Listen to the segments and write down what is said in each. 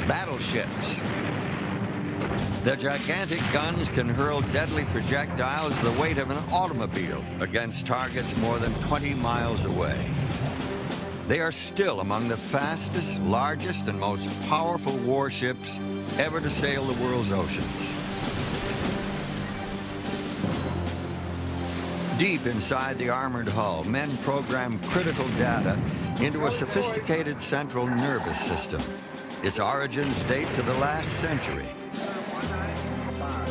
Battleships. Their gigantic guns can hurl deadly projectiles the weight of an automobile against targets more than 20 miles away. They are still among the fastest, largest, and most powerful warships ever to sail the world's oceans. Deep inside the armored hull, men program critical data into a sophisticated central nervous system. Its origins date to the last century.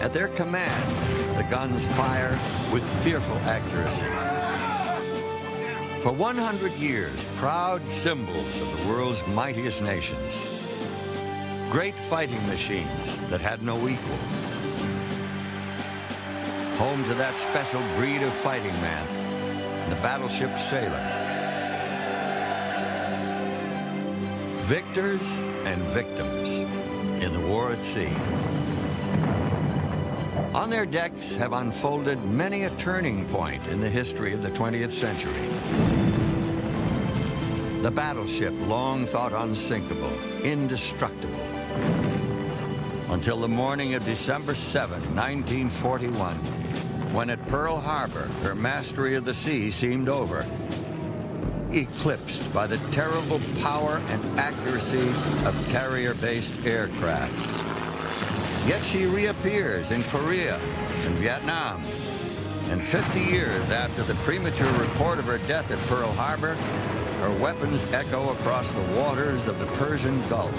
At their command, the guns fire with fearful accuracy. For 100 years, proud symbols of the world's mightiest nations. Great fighting machines that had no equal. Home to that special breed of fighting man, the battleship sailor. Victors and victims in the war at sea. On their decks have unfolded many a turning point in the history of the 20th century. The battleship, long thought unsinkable, indestructible, until the morning of December 7, 1941, when at Pearl Harbor, her mastery of the sea seemed over, eclipsed by the terrible power and accuracy of carrier-based aircraft. Yet she reappears in Korea and Vietnam. And 50 years after the premature report of her death at Pearl Harbor, her weapons echo across the waters of the Persian Gulf.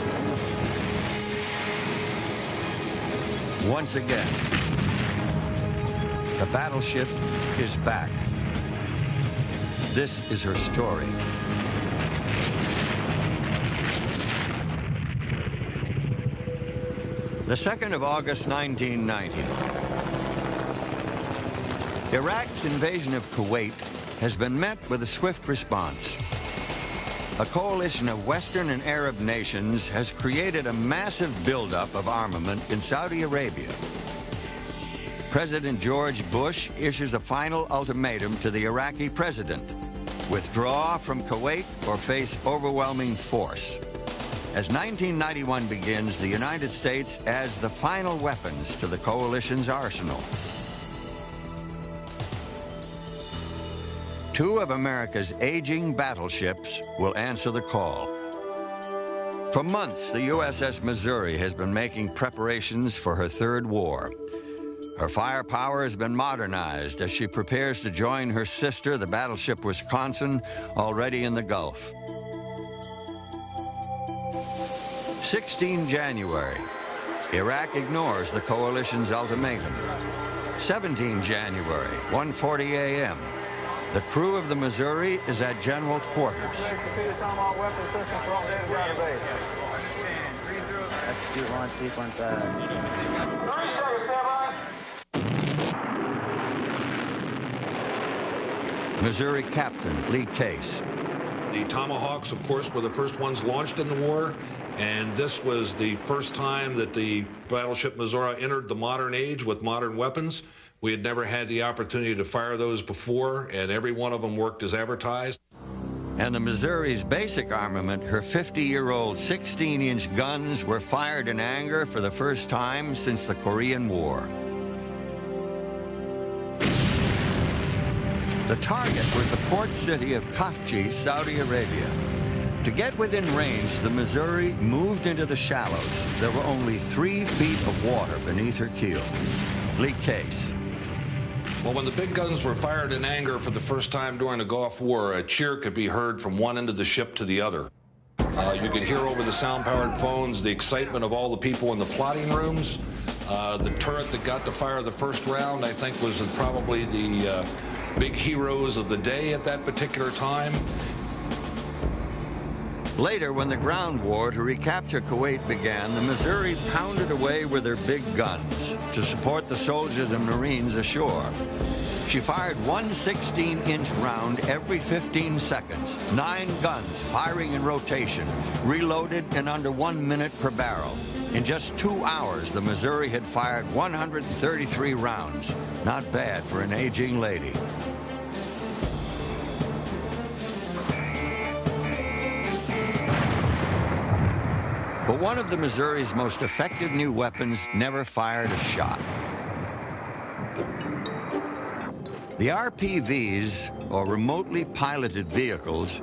Once again, the battleship is back. This is her story. The 2nd of August, 1990. Iraq's invasion of Kuwait has been met with a swift response. A coalition of Western and Arab nations has created a massive buildup of armament in Saudi Arabia. President George Bush issues a final ultimatum to the Iraqi president: withdraw from Kuwait or face overwhelming force. As 1991 begins, the United States adds the final weapons to the coalition's arsenal. 2 of America's aging battleships will answer the call. For months, the USS Missouri has been making preparations for her 3rd war. Her firepower has been modernized as she prepares to join her sister, the battleship Wisconsin, already in the Gulf. 16 January, Iraq ignores the coalition's ultimatum. 17 January, 1:40 a.m., the crew of the Missouri is at general quarters. Execute launch sequence. Missouri Captain Lee Case. The Tomahawks, of course, were the first ones launched in the war, and this was the first time that the battleship Missouri entered the modern age with modern weapons. We had never had the opportunity to fire those before, and every one of them worked as advertised. And the Missouri's basic armament, her 50-year-old 16-inch guns, were fired in anger for the first time since the Korean War. The target was the port city of Khafji, Saudi Arabia. To get within range, the Missouri moved into the shallows. There were only 3 feet of water beneath her keel. Lee Case. Well, when the big guns were fired in anger for the first time during the Gulf War, a cheer could be heard from one end of the ship to the other. You could hear over the sound-powered phones the excitement of all the people in the plotting rooms. The turret that got to fire the first round, I think, was probably the big heroes of the day at that particular time. Later, when the ground war to recapture Kuwait began, the Missouri pounded away with her big guns to support the soldiers and Marines ashore. She fired one 16-inch round every 15 seconds, 9 guns firing in rotation, reloaded in under 1 minute per barrel. In just 2 hours, the Missouri had fired 133 rounds. Not bad for an aging lady. But one of the Missouri's most effective new weapons never fired a shot. The RPVs, or remotely piloted vehicles,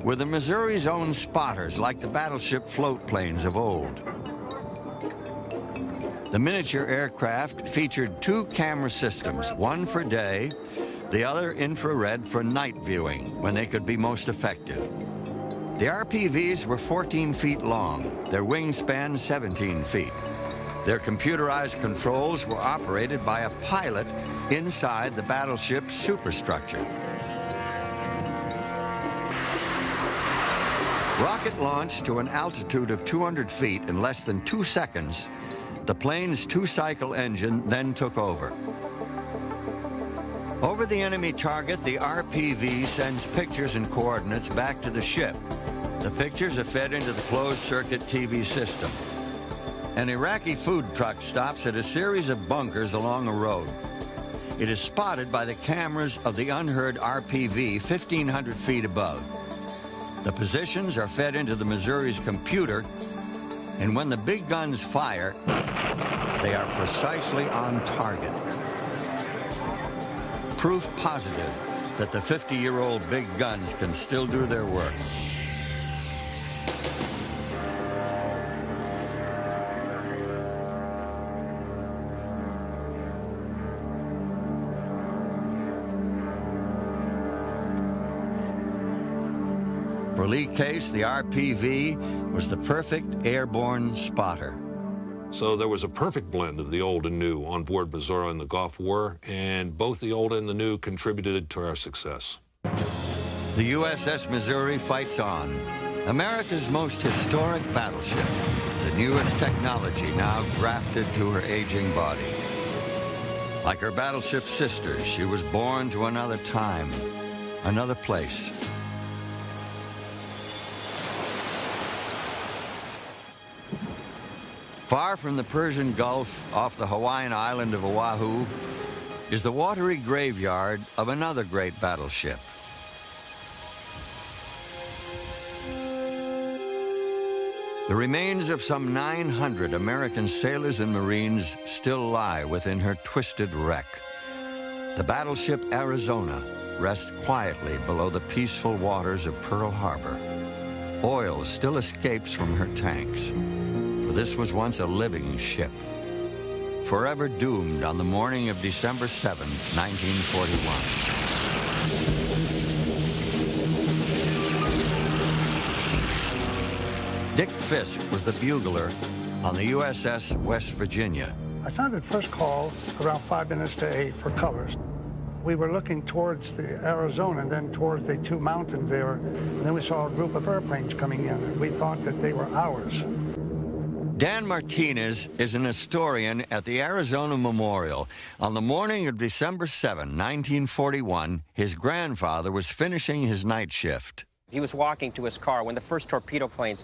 were the Missouri's own spotters, like the battleship float planes of old. The miniature aircraft featured two camera systems, one for day, the other infrared for night viewing, when they could be most effective. The RPVs were 14 feet long, their wingspan 17 feet. Their computerized controls were operated by a pilot inside the battleship's superstructure. Rocket launched to an altitude of 200 feet in less than 2 seconds, the plane's two-cycle engine then took over. Over the enemy target, the RPV sends pictures and coordinates back to the ship. The pictures are fed into the closed-circuit TV system. An Iraqi food truck stops at a series of bunkers along a road. It is spotted by the cameras of the unheard RPV 1,500 feet above. The positions are fed into the Missouri's computer, and when the big guns fire, they are precisely on target. Proof positive that the 50-year-old big guns can still do their work. For Lee Case, the RPV was the perfect airborne spotter. So there was a perfect blend of the old and new on board Missouri in the Gulf War, and both the old and the new contributed to our success. The USS Missouri fights on, America's most historic battleship, the newest technology now grafted to her aging body. Like her battleship sisters, she was born to another time, another place. Far from the Persian Gulf, off the Hawaiian island of Oahu, is the watery graveyard of another great battleship. The remains of some 900 American sailors and Marines still lie within her twisted wreck. The battleship Arizona rests quietly below the peaceful waters of Pearl Harbor. Oil still escapes from her tanks. For this was once a living ship, forever doomed on the morning of December 7, 1941. Dick Fisk was the bugler on the USS West Virginia. I sounded first call around 5 minutes to 8 for colors. We were looking towards the Arizona and then towards the two mountains there, and then we saw a group of airplanes coming in, and we thought that they were ours. Dan Martinez is an historian at the Arizona Memorial. On the morning of December 7, 1941, his grandfather was finishing his night shift. He was walking to his car when the first torpedo planes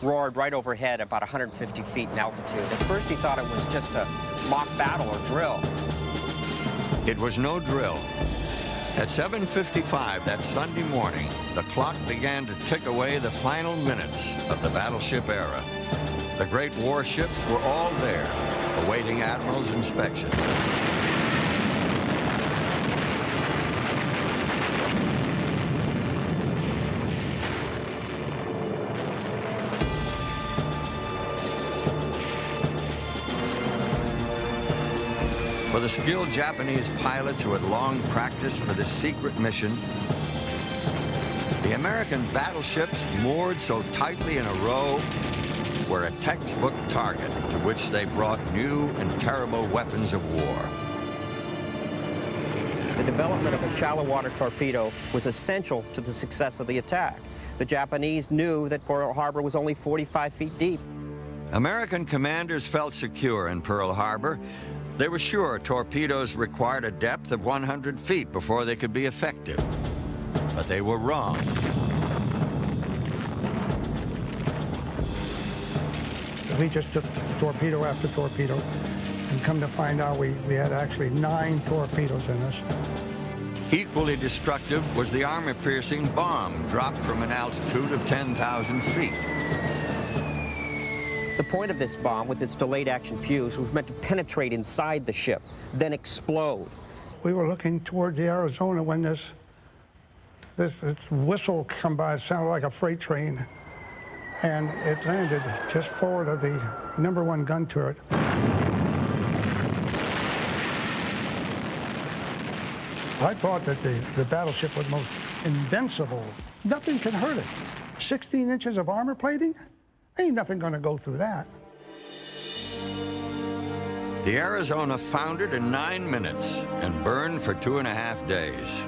roared right overhead about 150 feet in altitude. At first he thought it was just a mock battle or drill. It was no drill. At 7:55 that Sunday morning, the clock began to tick away the final minutes of the battleship era. The great warships were all there, awaiting Admiral's inspection. For the skilled Japanese pilots who had long practiced for this secret mission, the American battleships moored so tightly in a row were a textbook target to which they brought new and terrible weapons of war. The development of a shallow water torpedo was essential to the success of the attack. The Japanese knew that Pearl Harbor was only 45 feet deep. American commanders felt secure in Pearl Harbor. They were sure torpedoes required a depth of 100 feet before they could be effective. But they were wrong. We just took torpedo after torpedo, and come to find out we had actually 9 torpedoes in us. Equally destructive was the armor-piercing bomb dropped from an altitude of 10,000 feet. The point of this bomb, with its delayed action fuse, was meant to penetrate inside the ship, then explode. We were looking toward the Arizona when this whistle come by. It sounded like a freight train, and it landed just forward of the #1 gun turret. I thought that the battleship was most invincible. Nothing can hurt it. 16 inches of armor plating? Ain't nothing gonna go through that. The Arizona foundered in 9 minutes and burned for 2.5 days.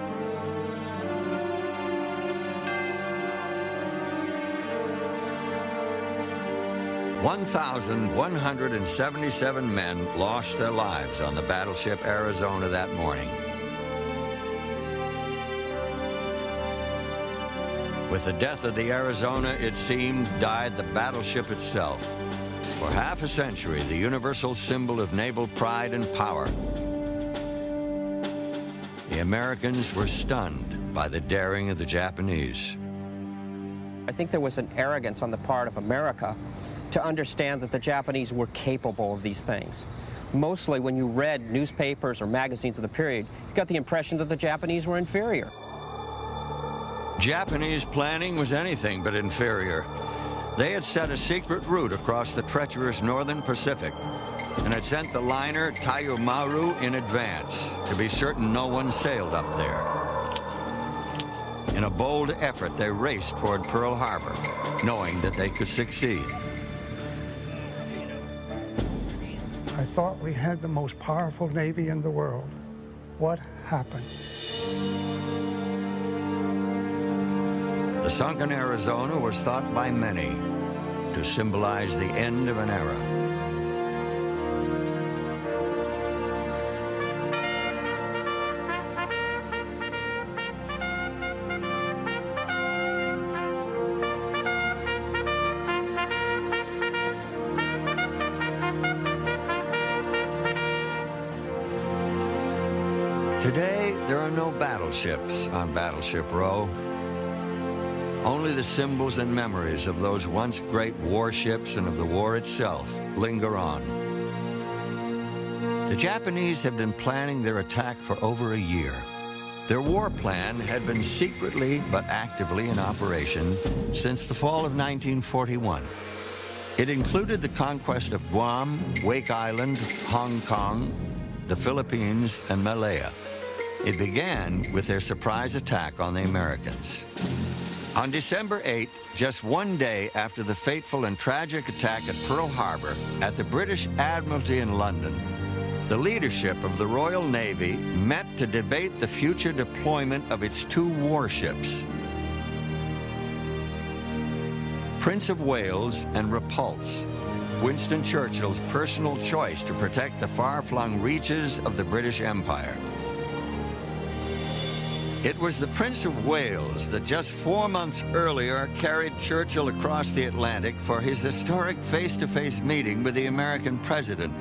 "1,177 men lost their lives on the battleship Arizona that morning. With the death of the Arizona, it seemed, died the battleship itself. For half a century, the universal symbol of naval pride and power. The Americans were stunned by the daring of the Japanese. I think there was an arrogance on the part of America to understand that the Japanese were capable of these things. Mostly when you read newspapers or magazines of the period, you got the impression that the Japanese were inferior. Japanese planning was anything but inferior. They had set a secret route across the treacherous northern Pacific and had sent the liner Tayumaru in advance to be certain no one sailed up there. In a bold effort, they raced toward Pearl Harbor, knowing that they could succeed. I thought we had the most powerful Navy in the world. What happened? The sunken Arizona was thought by many to symbolize the end of an era. Today, there are no battleships on Battleship Row. Only the symbols and memories of those once great warships and of the war itself linger on. The Japanese had been planning their attack for over a year. Their war plan had been secretly but actively in operation since the fall of 1941. It included the conquest of Guam, Wake Island, Hong Kong, the Philippines, and Malaya. It began with their surprise attack on the Americans. On December 8, just one day after the fateful and tragic attack at Pearl Harbor at the British Admiralty in London, the leadership of the Royal Navy met to debate the future deployment of its 2 warships, Prince of Wales and Repulse, Winston Churchill's personal choice to protect the far-flung reaches of the British Empire. It was the Prince of Wales that just 4 months earlier carried Churchill across the Atlantic for his historic face-to-face meeting with the American president.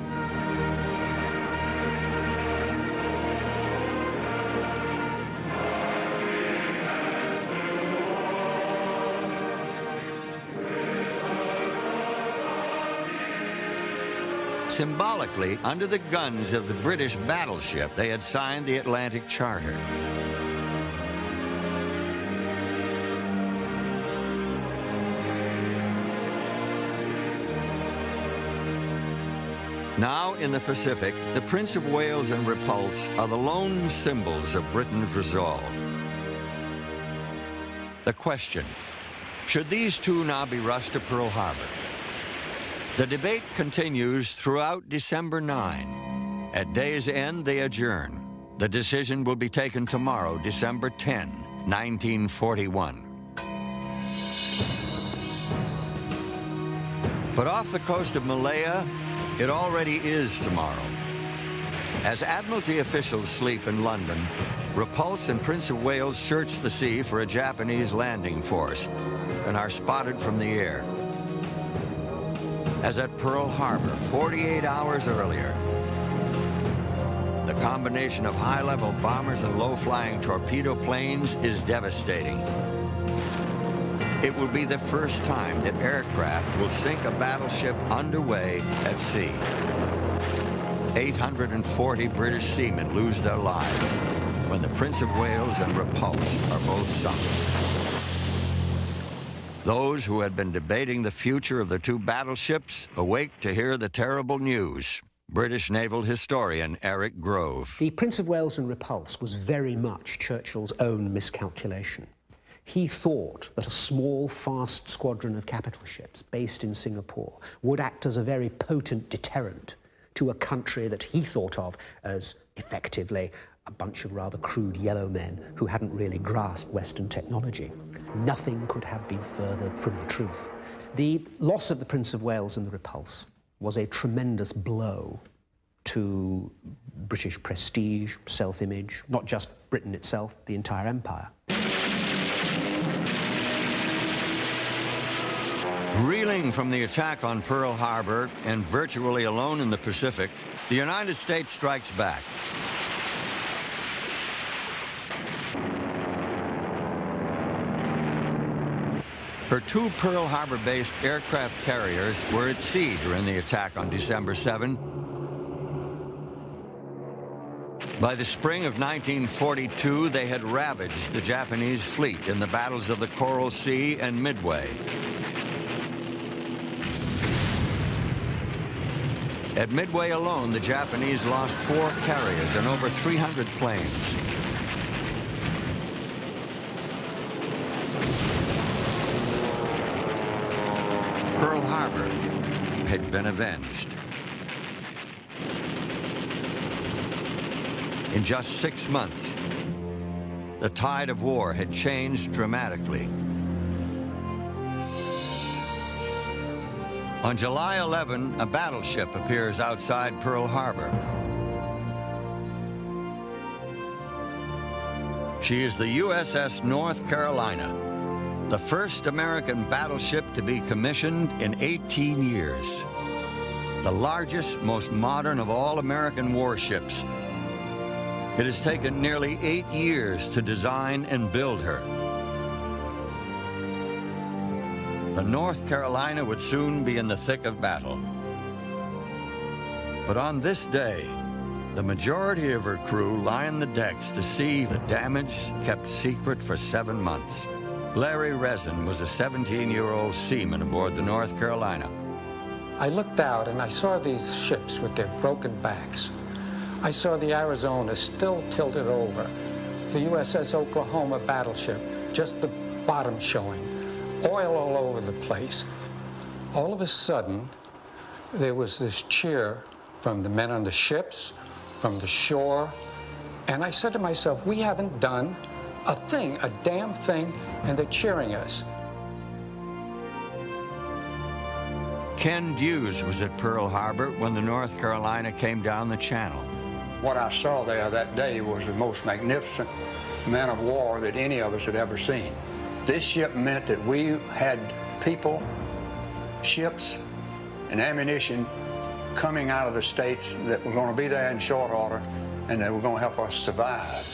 Symbolically, under the guns of the British battleship, they had signed the Atlantic Charter. Now, in the Pacific, the Prince of Wales and Repulse are the lone symbols of Britain's resolve. The question, should these 2 now be rushed to Pearl Harbor? The debate continues throughout December 9. At day's end, they adjourn. The decision will be taken tomorrow, December 10, 1941. But off the coast of Malaya, it already is tomorrow. As Admiralty officials sleep in London, Repulse and Prince of Wales search the sea for a Japanese landing force and are spotted from the air. As at Pearl Harbor 48 hours earlier, the combination of high-level bombers and low-flying torpedo planes is devastating. It will be the first time that aircraft will sink a battleship underway at sea. 840 British seamen lose their lives when the Prince of Wales and Repulse are both sunk. Those who had been debating the future of the two battleships awake to hear the terrible news. British naval historian Eric Grove. The Prince of Wales and Repulse was very much Churchill's own miscalculation. He thought that a small, fast squadron of capital ships based in Singapore would act as a very potent deterrent to a country that he thought of as effectively a bunch of rather crude yellow men who hadn't really grasped Western technology. Nothing could have been further from the truth. The loss of the Prince of Wales and the Repulse was a tremendous blow to British prestige, self-image, not just Britain itself, the entire empire. Reeling from the attack on Pearl Harbor and virtually alone in the Pacific, the United States strikes back. Her two Pearl Harbor-based aircraft carriers were at sea during the attack on December 7. By the spring of 1942, they had ravaged the Japanese fleet in the battles of the Coral Sea and Midway. At Midway alone, the Japanese lost 4 carriers and over 300 planes. Pearl Harbor had been avenged. In just 6 months, the tide of war had changed dramatically. On July 11, a battleship appears outside Pearl Harbor. She is the USS North Carolina, the first American battleship to be commissioned in 18 years. The largest, most modern of all American warships. It has taken nearly 8 years to design and build her. The North Carolina would soon be in the thick of battle. But on this day, the majority of her crew lined the decks to see the damage kept secret for 7 months. Larry Resin was a 17-year-old seaman aboard the North Carolina. I looked out and I saw these ships with their broken backs. I saw the Arizona still tilted over, the USS Oklahoma battleship, just the bottom showing, oil all over the place. All of a sudden, there was this cheer from the men on the ships, from the shore, and I said to myself, we haven't done a thing, a damn thing, and they're cheering us. Ken Hughes was at Pearl Harbor when the North Carolina came down the channel. What I saw there that day was the most magnificent man of war that any of us had ever seen. This ship meant that we had people, ships, and ammunition coming out of the States that were going to be there in short order and that were going to help us survive.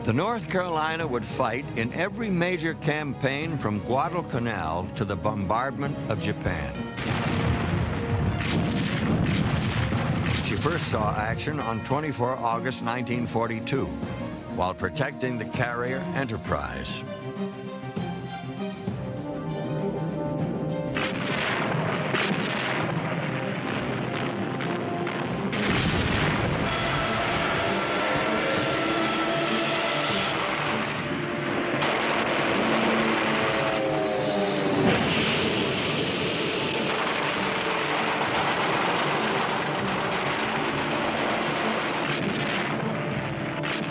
The North Carolina would fight in every major campaign from Guadalcanal to the bombardment of Japan. She first saw action on 24 August 1942 while protecting the carrier Enterprise.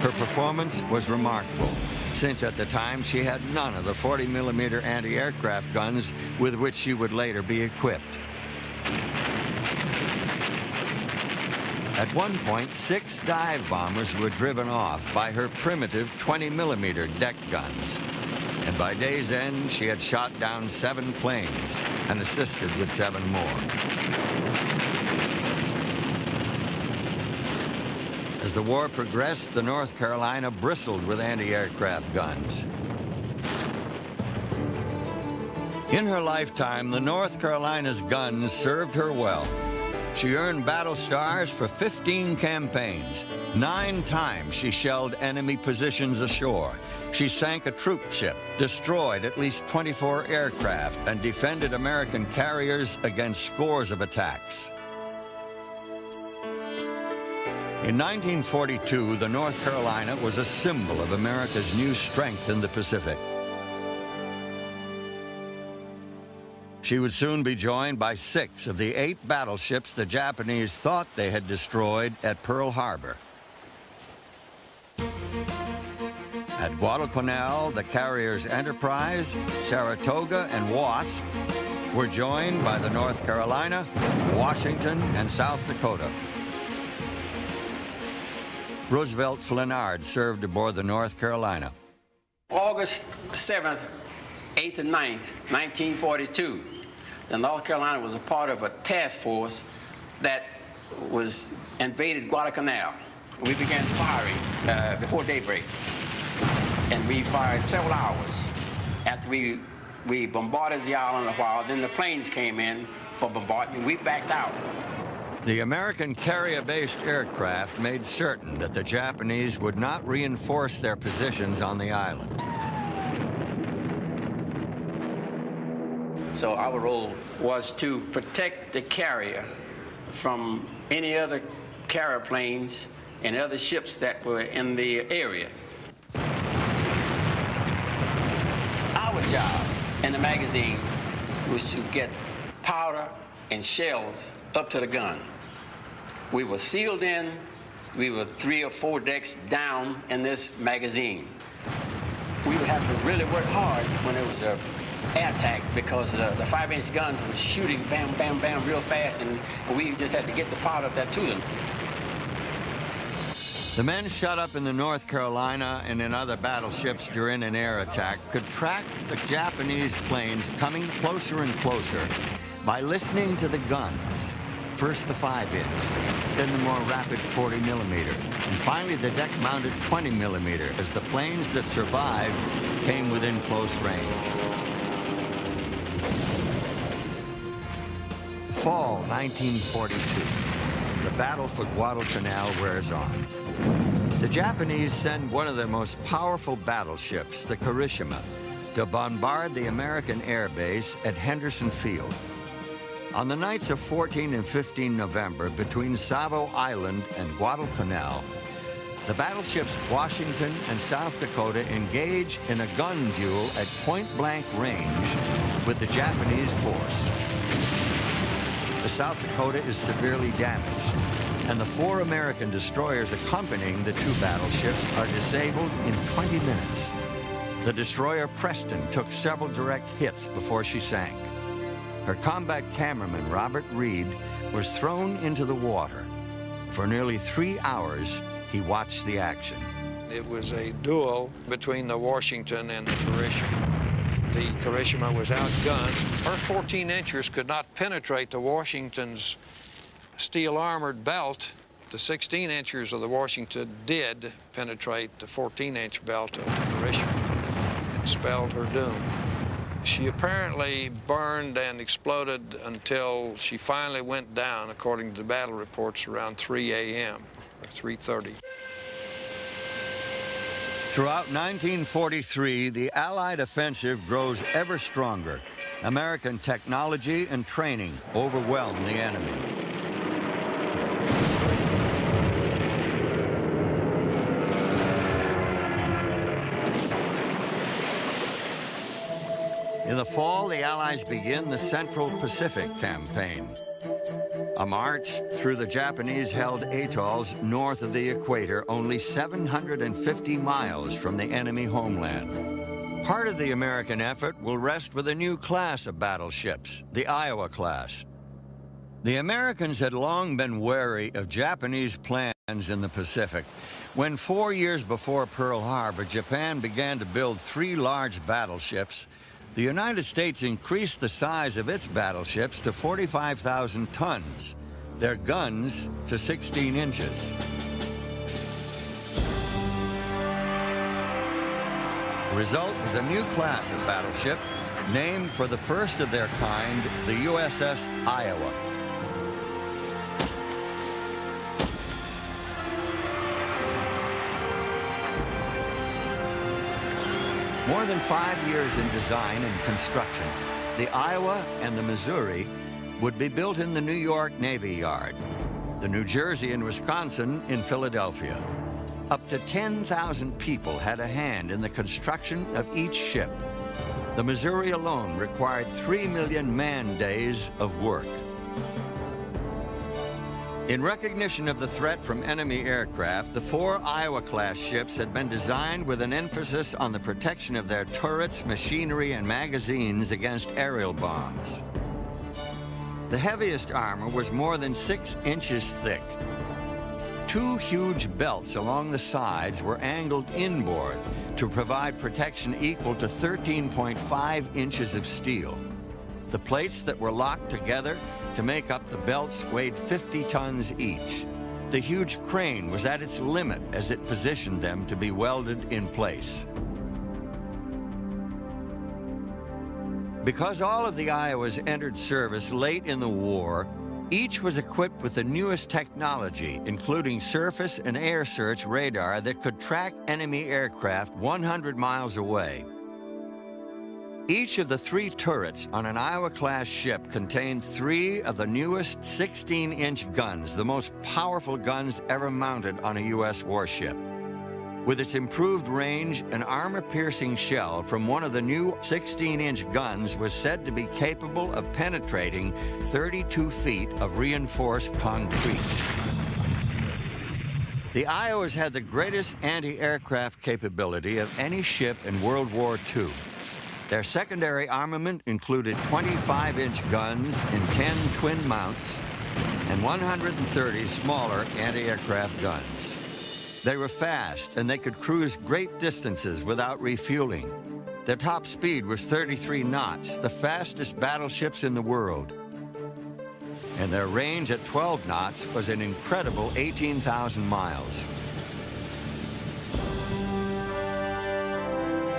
Her performance was remarkable, since at the time she had none of the 40mm anti-aircraft guns with which she would later be equipped. At one point, 6 dive bombers were driven off by her primitive 20mm deck guns. And by day's end, she had shot down 7 planes and assisted with 7 more. As the war progressed, the North Carolina bristled with anti-aircraft guns. In her lifetime, the North Carolina's guns served her well. She earned battle stars for 15 campaigns. 9 times she shelled enemy positions ashore. She sank a troop ship, destroyed at least 24 aircraft, and defended American carriers against scores of attacks. In 1942, the North Carolina was a symbol of America's new strength in the Pacific. She would soon be joined by 6 of the 8 battleships the Japanese thought they had destroyed at Pearl Harbor. At Guadalcanal, the carriers Enterprise, Saratoga, and Wasp were joined by the North Carolina, Washington, and South Dakota. Roosevelt Flinard served aboard the North Carolina. August 7th, 8th, and 9th, 1942, the North Carolina was a part of a task force that was invaded Guadalcanal. We began firing before daybreak, and we fired several hours. After we bombarded the island a while, then the planes came in for bombardment. We backed out. The American carrier-based aircraft made certain that the Japanese would not reinforce their positions on the island. So our role was to protect the carrier from any other carrier planes and other ships that were in the area. Our job in the magazine was to get powder and shells up to the gun. We were sealed in. We were 3 or 4 decks down in this magazine. We would have to really work hard when it was an air attack because the 5-inch guns were shooting bam, bam, bam real fast, and we just had to get the powder up there to them. The men shut up in the North Carolina and in other battleships during an air attack could track the Japanese planes coming closer and closer by listening to the guns. First the 5-inch, then the more rapid 40mm, and finally the deck-mounted 20mm as the planes that survived came within close range. Fall 1942. The battle for Guadalcanal wears on. The Japanese send one of their most powerful battleships, the Kirishima, to bombard the American air base at Henderson Field. On the nights of 14 and 15 November, between Savo Island and Guadalcanal, the battleships Washington and South Dakota engage in a gun duel at point-blank range with the Japanese force. The South Dakota is severely damaged, and the 4 American destroyers accompanying the 2 battleships are disabled in 20 minutes. The destroyer Preston took several direct hits before she sank. Her combat cameraman, Robert Reed, was thrown into the water. For nearly 3 hours, he watched the action. It was a duel between the Washington and the Kirishima. The Kirishima was outgunned. Her 14-inchers could not penetrate the Washington's steel-armored belt. The 16-inchers of the Washington did penetrate the 14-inch belt of the Kirishima and spelled her doom. She apparently burned and exploded until she finally went down, according to the battle reports, around 3 a.m. or 3:30. Throughout 1943, the Allied offensive grows ever stronger. American technology and training overwhelm the enemy. In the fall, the Allies begin the Central Pacific Campaign, a march through the Japanese-held atolls north of the equator, only 750 miles from the enemy homeland. Part of the American effort will rest with a new class of battleships, the Iowa class. The Americans had long been wary of Japanese plans in the Pacific. When 4 years before Pearl Harbor, Japan began to build 3 large battleships, the United States increased the size of its battleships to 45,000 tons, their guns to 16 inches. The result was a new class of battleship, named for the first of their kind, the USS Iowa. More than 5 years in design and construction, the Iowa and the Missouri would be built in the New York Navy Yard, the New Jersey and Wisconsin in Philadelphia. Up to 10,000 people had a hand in the construction of each ship. The Missouri alone required 3 million man-days of work. In recognition of the threat from enemy aircraft, the 4 Iowa-class ships had been designed with an emphasis on the protection of their turrets, machinery, and magazines against aerial bombs. The heaviest armor was more than 6 inches thick. 2 huge belts along the sides were angled inboard to provide protection equal to 13.5 inches of steel. The plates that were locked together to make up the belts weighed 50 tons each. The huge crane was at its limit as it positioned them to be welded in place. Because all of the Iowas entered service late in the war, each was equipped with the newest technology, including surface and air search radar that could track enemy aircraft 100 miles away. Each of the 3 turrets on an Iowa-class ship contained 3 of the newest 16-inch guns, the most powerful guns ever mounted on a U.S. warship. With its improved range, an armor-piercing shell from one of the new 16-inch guns was said to be capable of penetrating 32 feet of reinforced concrete. The Iowas had the greatest anti-aircraft capability of any ship in World War II. Their secondary armament included 25-inch guns in 10 twin mounts and 130 smaller anti-aircraft guns. They were fast, and they could cruise great distances without refueling. Their top speed was 33 knots, the fastest battleships in the world. And their range at 12 knots was an incredible 18,000 miles.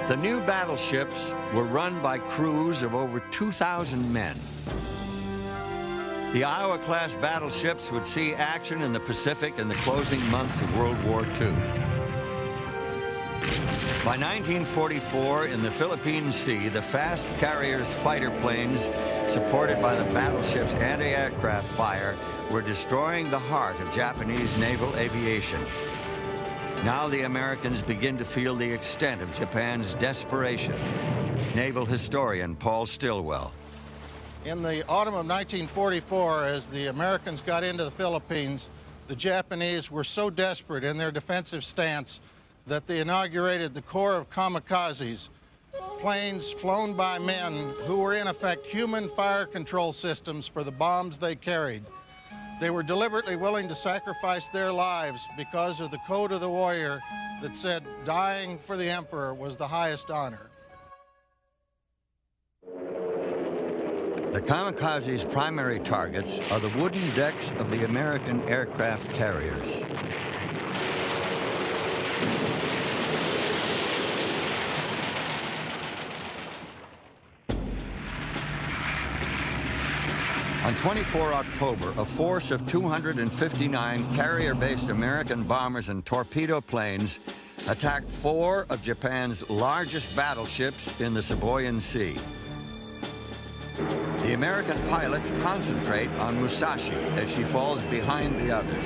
The new battleships were run by crews of over 2,000 men. The Iowa-class battleships would see action in the Pacific in the closing months of World War II. By 1944, in the Philippine Sea, the fast carriers fighter planes, supported by the battleship's anti-aircraft fire, were destroying the heart of Japanese naval aviation. Now the Americans begin to feel the extent of Japan's desperation. Naval historian Paul Stilwell. In the autumn of 1944, as the Americans got into the Philippines, the Japanese were so desperate in their defensive stance that they inaugurated the Corps of Kamikazes, planes flown by men who were in effect human fire control systems for the bombs they carried. They were deliberately willing to sacrifice their lives because of the code of the warrior that said dying for the emperor was the highest honor. The kamikazes' primary targets are the wooden decks of the American aircraft carriers. On 24 October, a force of 259 carrier-based American bombers and torpedo planes attacked 4 of Japan's largest battleships in the Sibuyan Sea. The American pilots concentrate on Musashi as she falls behind the others.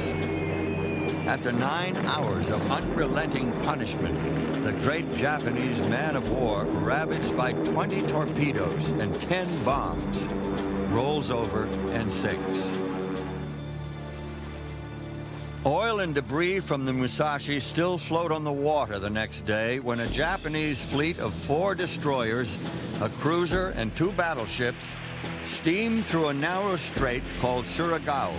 After 9 hours of unrelenting punishment, the great Japanese man of war, ravaged by 20 torpedoes and 10 bombs, rolls over and sinks. Oil and debris from the Musashi still float on the water the next day when a Japanese fleet of 4 destroyers, a cruiser, and 2 battleships steam through a narrow strait called Surigao.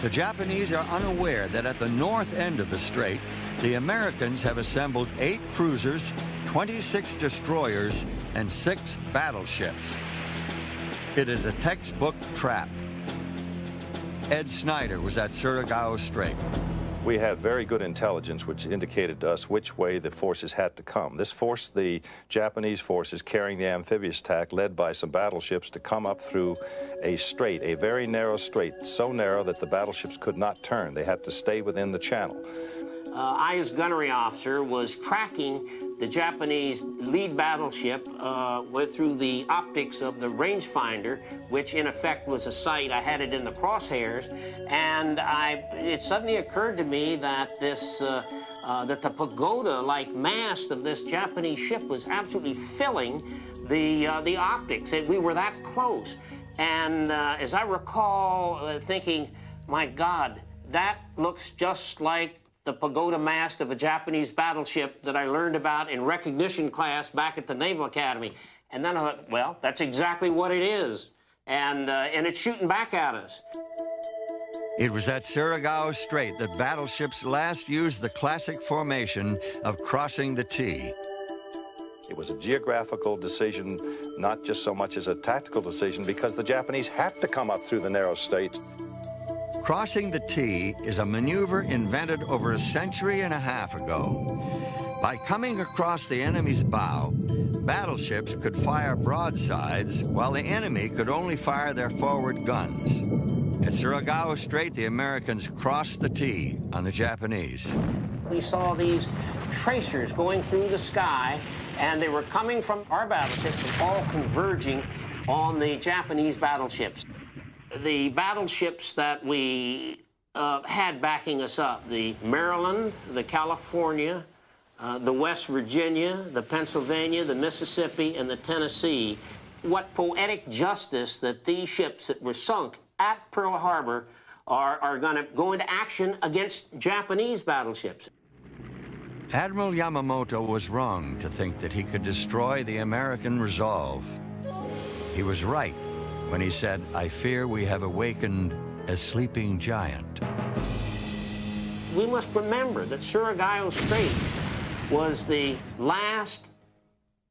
The Japanese are unaware that at the north end of the strait, the Americans have assembled 8 cruisers, 26 destroyers, and 6 battleships. It is a textbook trap. Ed Snyder was at Surigao Strait. We had very good intelligence which indicated to us which way the forces had to come. This forced the Japanese forces carrying the amphibious attack, led by some battleships, to come up through a strait, a very narrow strait, so narrow that the battleships could not turn. They had to stay within the channel. I, as gunnery officer, was tracking the Japanese lead battleship through the optics of the rangefinder, which in effect was a sight. I had it in the crosshairs, and it suddenly occurred to me that that the pagoda-like mast of this Japanese ship was absolutely filling the optics. We were that close, and as I recall thinking, my God, that looks just like the pagoda mast of a Japanese battleship that I learned about in recognition class back at the Naval Academy. And then I thought, well, that's exactly what it is. And it's shooting back at us. It was at Surigao Strait that battleships last used the classic formation of crossing the T. It was a geographical decision, not just so much as a tactical decision, because the Japanese had to come up through the narrow strait. Crossing the T is a maneuver invented over a century and a half ago. By coming across the enemy's bow, battleships could fire broadsides while the enemy could only fire their forward guns. At Surigao Strait, the Americans crossed the T on the Japanese. We saw these tracers going through the sky, and they were coming from our battleships and all converging on the Japanese battleships. The battleships that we had backing us up, the Maryland, the California, the West Virginia, the Pennsylvania, the Mississippi, and the Tennessee. What poetic justice that these ships that were sunk at Pearl Harbor are going to go into action against Japanese battleships. Admiral Yamamoto was wrong to think that he could destroy the American resolve. He was right when he said, "I fear we have awakened a sleeping giant." We must remember that Surigao Strait was the last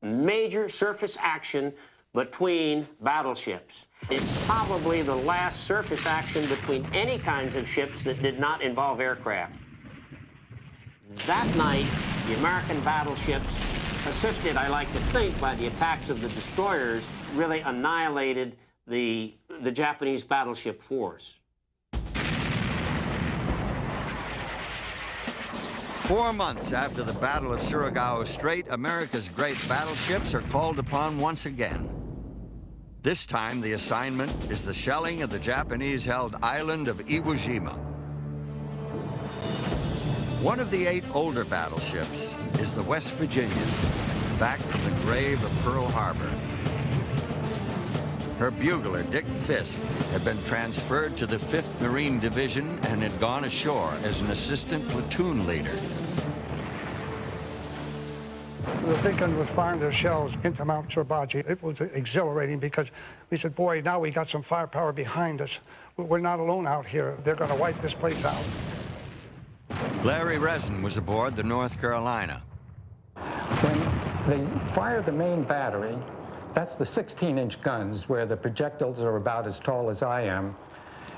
major surface action between battleships. It's probably the last surface action between any kinds of ships that did not involve aircraft. That night, the American battleships, assisted, I like to think, by the attacks of the destroyers, really annihilated the Japanese battleship force. 4 months after the Battle of Surigao Strait, America's great battleships are called upon once again. This time, the assignment is the shelling of the Japanese-held island of Iwo Jima. One of the 8 older battleships is the West Virginia, back from the grave of Pearl Harbor. Her bugler, Dick Fisk, had been transferred to the 5th Marine Division and had gone ashore as an assistant platoon leader. The big guns was firing their shells into Mount Sorbaji. It was exhilarating because we said, boy, now we got some firepower behind us. We're not alone out here. They're going to wipe this place out. Larry Resin was aboard the North Carolina. When they fired the main battery, that's the 16-inch guns where the projectiles are about as tall as I am.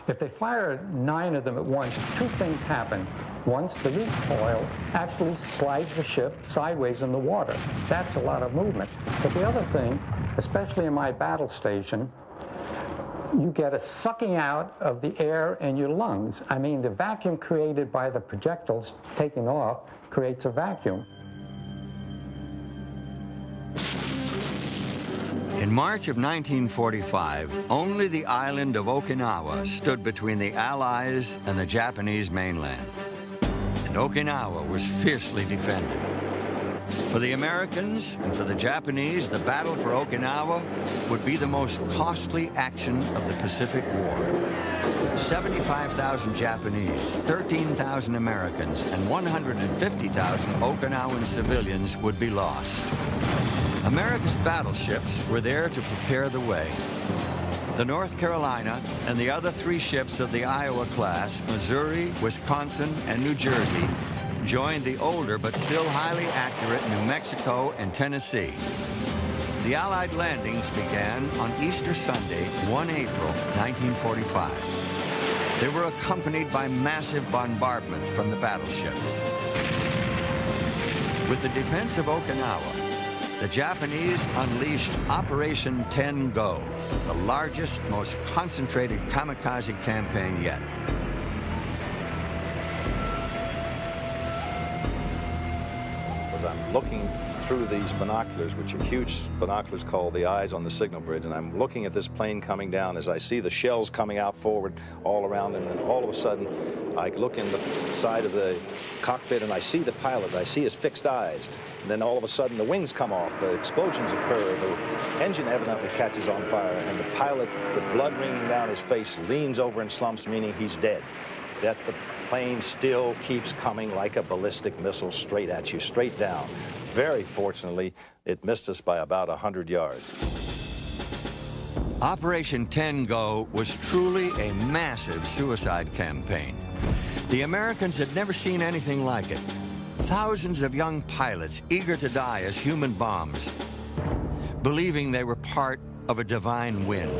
If they fire 9 of them at once, 2 things happen. Once, the recoil actually slides the ship sideways in the water. That's a lot of movement. But the other thing, especially in my battle station, you get a sucking out of the air in your lungs. I mean, the vacuum created by the projectiles taking off creates a vacuum. In March of 1945, only the island of Okinawa stood between the Allies and the Japanese mainland. And Okinawa was fiercely defended. For the Americans and for the Japanese, the battle for Okinawa would be the most costly action of the Pacific War. 75,000 Japanese, 13,000 Americans, and 150,000 Okinawan civilians would be lost. America's battleships were there to prepare the way. The North Carolina and the other 3 ships of the Iowa class, Missouri, Wisconsin, and New Jersey, joined the older but still highly accurate New Mexico and Tennessee. The Allied landings began on Easter Sunday, 1 April 1945. They were accompanied by massive bombardments from the battleships. With the defense of Okinawa, the Japanese unleashed Operation 10 Go, the largest, most concentrated kamikaze campaign yet. As I'm looking through these binoculars, which are huge binoculars called the eyes on the signal bridge, and I'm looking at this plane coming down as I see the shells coming out forward all around, and then all of a sudden I look in the side of the cockpit and I see the pilot, I see his fixed eyes, and then all of a sudden the wings come off, the explosions occur, the engine evidently catches on fire, and the pilot, with blood ringing down his face, leans over and slumps, meaning he's dead. Yet the plane still keeps coming like a ballistic missile straight at you, straight down. Very fortunately, it missed us by about 100 yards. Operation 10 Go was truly a massive suicide campaign. The Americans had never seen anything like it. Thousands of young pilots eager to die as human bombs, believing they were part of a divine wind.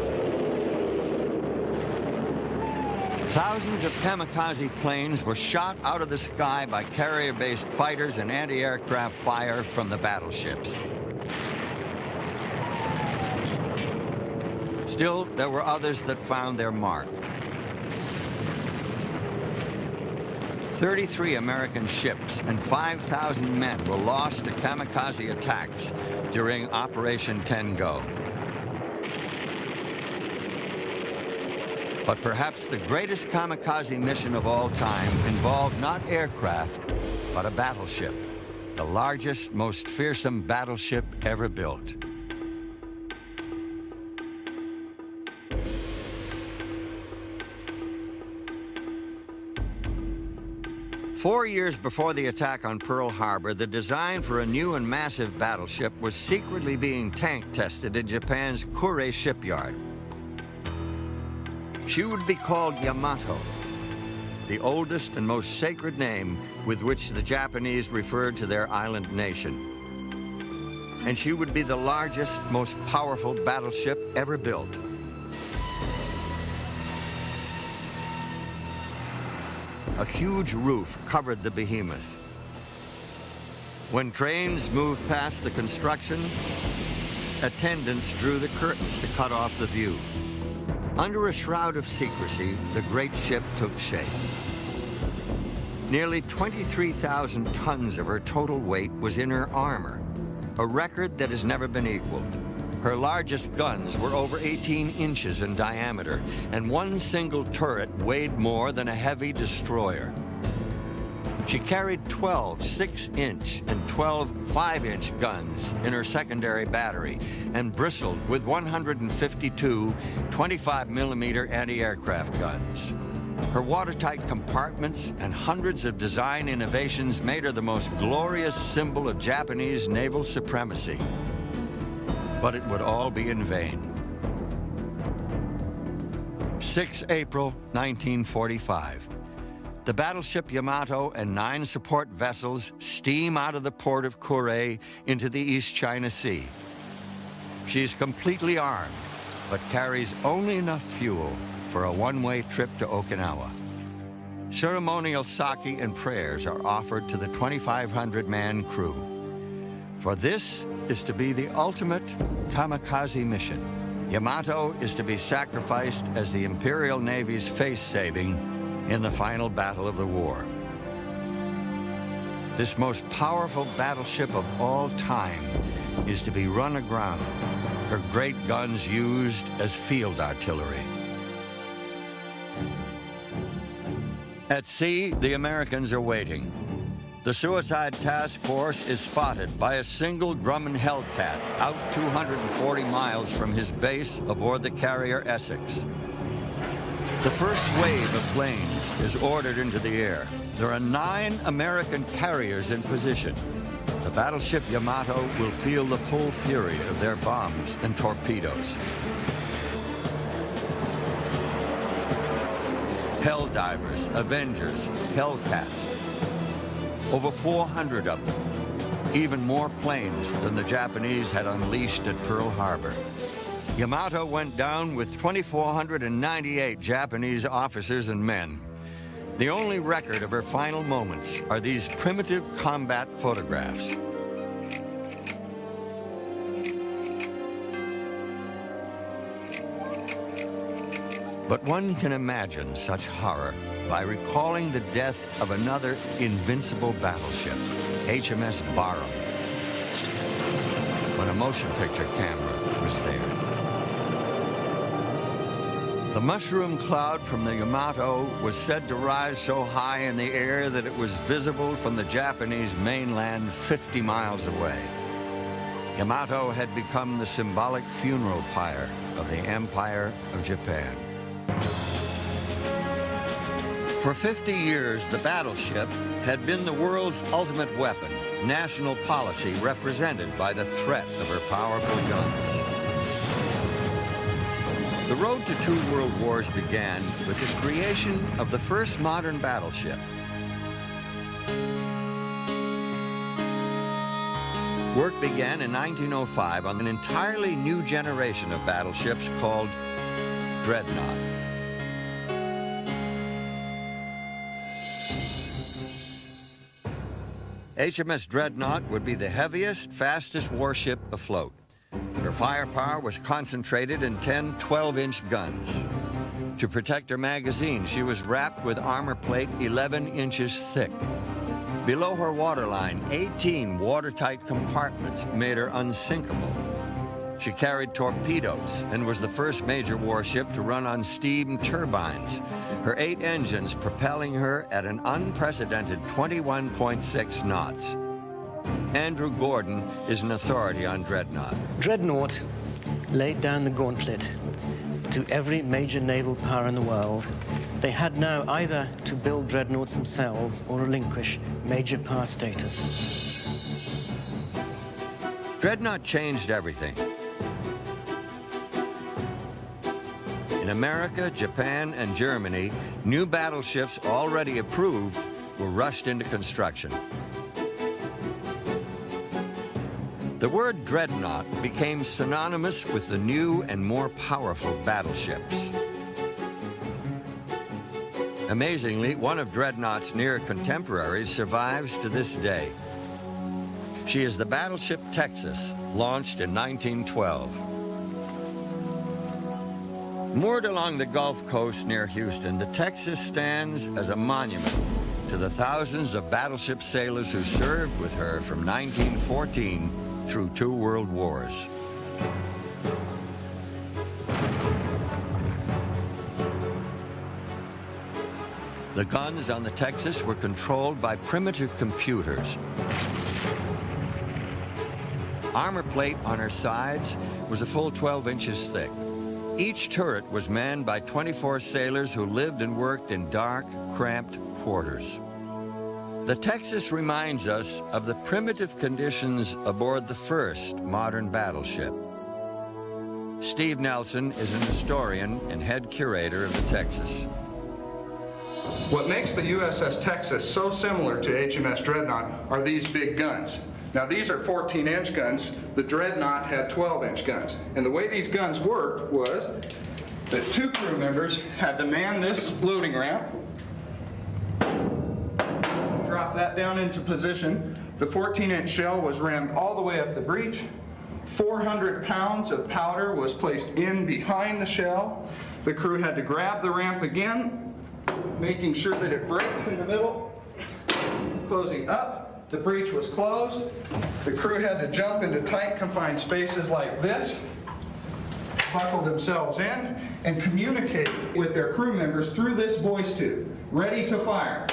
Thousands of kamikaze planes were shot out of the sky by carrier-based fighters and anti-aircraft fire from the battleships. Still, there were others that found their mark. 33 American ships and 5,000 men were lost to kamikaze attacks during Operation 10 Go. But perhaps the greatest kamikaze mission of all time involved not aircraft, but a battleship, the largest, most fearsome battleship ever built. Four years before the attack on Pearl Harbor, the design for a new and massive battleship was secretly being tank tested in Japan's Kure shipyard. She would be called Yamato, the oldest and most sacred name with which the Japanese referred to their island nation. And she would be the largest, most powerful battleship ever built. A huge roof covered the behemoth. When trains moved past the construction, attendants drew the curtains to cut off the view. Under a shroud of secrecy, the great ship took shape. Nearly 23,000 tons of her total weight was in her armor, a record that has never been equaled. Her largest guns were over 18 inches in diameter, and one single turret weighed more than a heavy destroyer. She carried 12 6-inch and 12 5-inch guns in her secondary battery and bristled with 152 25mm anti-aircraft guns. Her watertight compartments and hundreds of design innovations made her the most glorious symbol of Japanese naval supremacy. But it would all be in vain. 6 April 1945. The battleship Yamato and 9 support vessels steam out of the port of Kure into the East China Sea. She's completely armed, but carries only enough fuel for a one-way trip to Okinawa. Ceremonial sake and prayers are offered to the 2,500-man crew. For this is to be the ultimate kamikaze mission. Yamato is to be sacrificed as the Imperial Navy's face-saving in the final battle of the war. This most powerful battleship of all time is to be run aground, her great guns used as field artillery. At sea, the Americans are waiting. The Suicide Task Force is spotted by a single Grumman Hellcat out 240 miles from his base aboard the carrier Essex. The first wave of planes is ordered into the air. There are 9 American carriers in position. The battleship Yamato will feel the full fury of their bombs and torpedoes. Helldivers, Avengers, Hellcats. Over 400 of them. Even more planes than the Japanese had unleashed at Pearl Harbor. Yamato went down with 2,498 Japanese officers and men. The only record of her final moments are these primitive combat photographs. But one can imagine such horror by recalling the death of another invincible battleship, HMS Barham, when a motion picture camera was there. The mushroom cloud from the Yamato was said to rise so high in the air that it was visible from the Japanese mainland 50 miles away. Yamato had become the symbolic funeral pyre of the Empire of Japan. For 50 years, the battleship had been the world's ultimate weapon, national policy represented by the threat of her powerful guns. The road to 2 world wars began with the creation of the first modern battleship. Work began in 1905 on an entirely new generation of battleships called Dreadnought. HMS Dreadnought would be the heaviest, fastest warship afloat. Her firepower was concentrated in 10 12-inch guns. To protect her magazine, she was wrapped with armor plate 11 inches thick. Below her waterline, 18 watertight compartments made her unsinkable. She carried torpedoes and was the first major warship to run on steam turbines, her 8 engines propelling her at an unprecedented 21.6 knots. Andrew Gordon is an authority on Dreadnought. Dreadnought laid down the gauntlet to every major naval power in the world. They had now either to build dreadnoughts themselves or relinquish major power status. Dreadnought changed everything. In America, Japan, and Germany, new battleships already approved were rushed into construction. The word dreadnought became synonymous with the new and more powerful battleships. Amazingly, one of Dreadnought's near contemporaries survives to this day. She is the battleship Texas, launched in 1912. Moored along the Gulf Coast near Houston, the Texas stands as a monument to the thousands of battleship sailors who served with her from 1914 through 2 world wars. The guns on the Texas were controlled by primitive computers. Armor plate on her sides was a full 12 inches thick. Each turret was manned by 24 sailors who lived and worked in dark, cramped quarters. The Texas reminds us of the primitive conditions aboard the first modern battleship. Steve Nelson is an historian and head curator of the Texas. What makes the USS Texas so similar to HMS Dreadnought are these big guns. Now these are 14-inch guns. The Dreadnought had 12-inch guns. And the way these guns worked was that 2 crew members had to man this loading ramp, drop that down into position. The 14-inch shell was rammed all the way up the breech. 400 pounds of powder was placed in behind the shell. The crew had to grab the ramp again, making sure that it breaks in the middle, closing up. The breech was closed. The crew had to jump into tight confined spaces like this, buckle themselves in, and communicate with their crew members through this voice tube, ready to fire.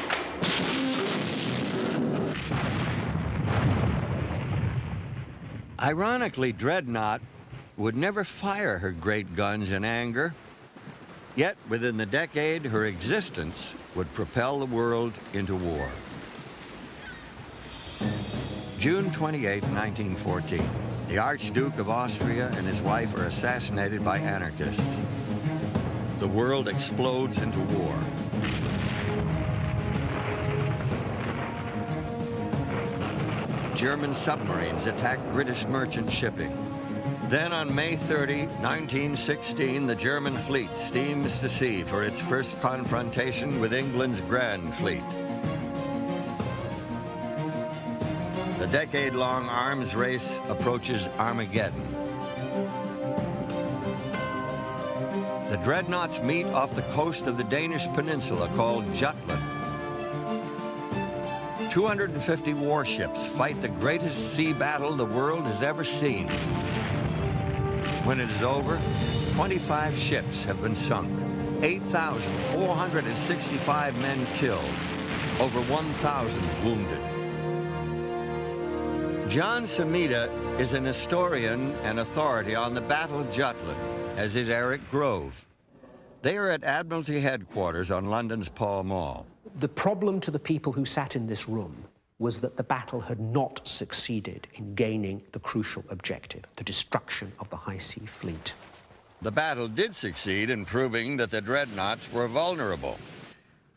Ironically, Dreadnought would never fire her great guns in anger. Yet, within the decade, her existence would propel the world into war. June 28, 1914. The Archduke of Austria and his wife are assassinated by anarchists. The world explodes into war. German submarines attack British merchant shipping. Then on May 30, 1916, the German fleet steams to sea for its first confrontation with England's Grand Fleet. The decade-long arms race approaches Armageddon. The dreadnoughts meet off the coast of the Danish peninsula called Jutland. 250 warships fight the greatest sea battle the world has ever seen. When it is over, 25 ships have been sunk, 8,465 men killed, over 1,000 wounded. John Samita is an historian and authority on the Battle of Jutland, as is Eric Grove. They are at Admiralty headquarters on London's Pall Mall. The problem to the people who sat in this room was that the battle had not succeeded in gaining the crucial objective, the destruction of the high sea fleet. The battle did succeed in proving that the dreadnoughts were vulnerable.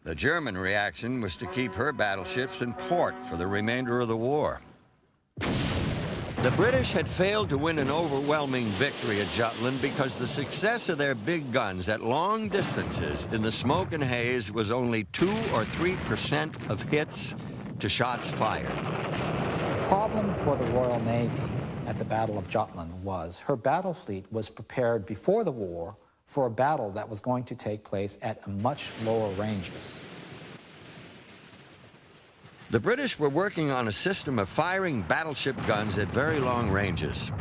The German reaction was to keep her battleships in port for the remainder of the war. The British had failed to win an overwhelming victory at Jutland because the success of their big guns at long distances in the smoke and haze was only 2 or 3% of hits to shots fired. The problem for the Royal Navy at the Battle of Jutland was her battle fleet was prepared before the war for a battle that was going to take place at much lower ranges. The British were working on a system of firing battleship guns at very long ranges.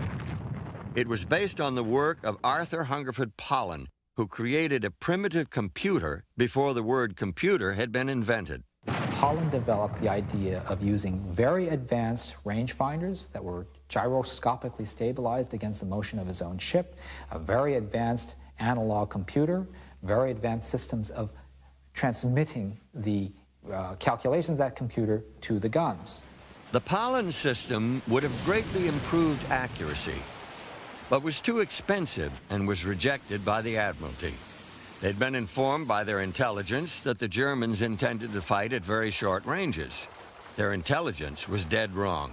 It was based on the work of Arthur Hungerford Pollen, who created a primitive computer before the word computer had been invented. Pollen developed the idea of using very advanced rangefinders that were gyroscopically stabilized against the motion of his own ship, a very advanced analog computer, very advanced systems of transmitting the calculations of that computer to the guns. The Pollen system would have greatly improved accuracy, but was too expensive and was rejected by the Admiralty. They'd been informed by their intelligence that the Germans intended to fight at very short ranges. Their intelligence was dead wrong.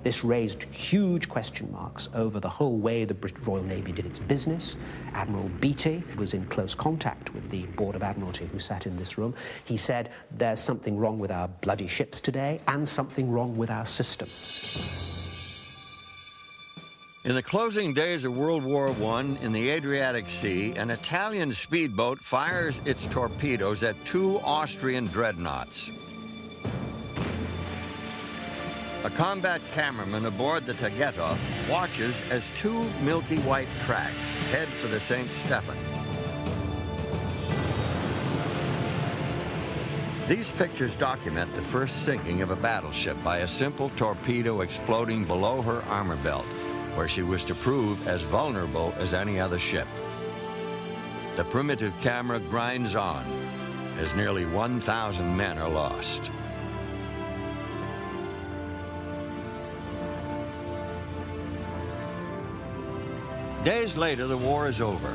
This raised huge question marks over the whole way the British Royal Navy did its business. Admiral Beatty was in close contact with the Board of Admiralty who sat in this room. He said, there's something wrong with our bloody ships today and something wrong with our system. In the closing days of World War I, in the Adriatic Sea, an Italian speedboat fires its torpedoes at 2 Austrian dreadnoughts. A combat cameraman aboard the Tagetov watches as 2 milky white tracks head for the St. Stephen. These pictures document the first sinking of a battleship by a simple torpedo exploding below her armor belt, where she was to prove as vulnerable as any other ship. The primitive camera grinds on as nearly 1,000 men are lost. Days later, the war is over.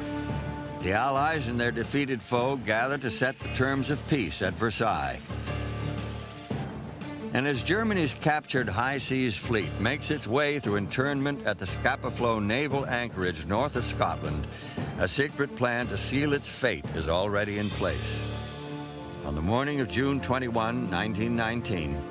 The Allies and their defeated foe gather to set the terms of peace at Versailles. And as Germany's captured high seas fleet makes its way through internment at the Scapa Flow naval anchorage north of Scotland, a secret plan to seal its fate is already in place. On the morning of June 21, 1919,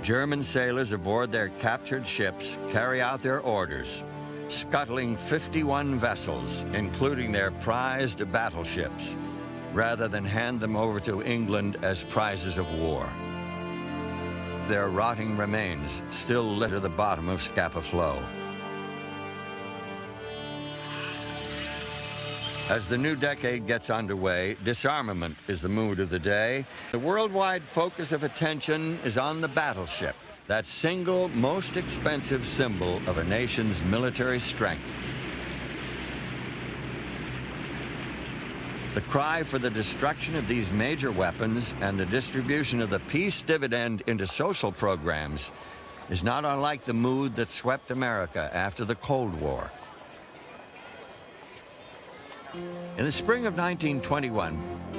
German sailors aboard their captured ships carry out their orders, scuttling 51 vessels, including their prized battleships, rather than hand them over to England as prizes of war. Their rotting remains still litter the bottom of Scapa Flow. As the new decade gets underway, disarmament is the mood of the day. The worldwide focus of attention is on the battleship, that single most expensive symbol of a nation's military strength. The cry for the destruction of these major weapons and the distribution of the peace dividend into social programs is not unlike the mood that swept America after the Cold War. In the spring of 1921,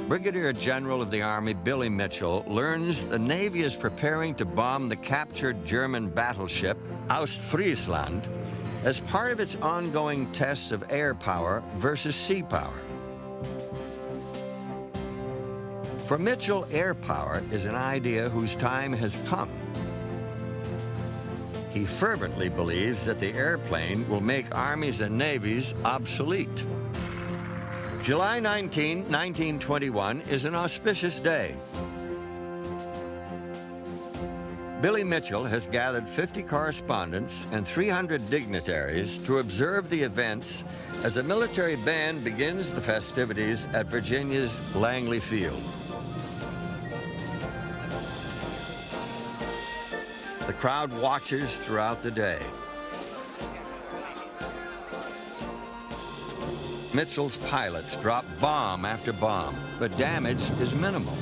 Brigadier General of the Army Billy Mitchell learns the Navy is preparing to bomb the captured German battleship Ostfriesland as part of its ongoing tests of air power versus sea power. For Mitchell, air power is an idea whose time has come. He fervently believes that the airplane will make armies and navies obsolete. July 19, 1921 is an auspicious day. Billy Mitchell has gathered 50 correspondents and 300 dignitaries to observe the events as a military band begins the festivities at Virginia's Langley Field. The crowd watches throughout the day. Mitchell's pilots drop bomb after bomb, but damage is minimal.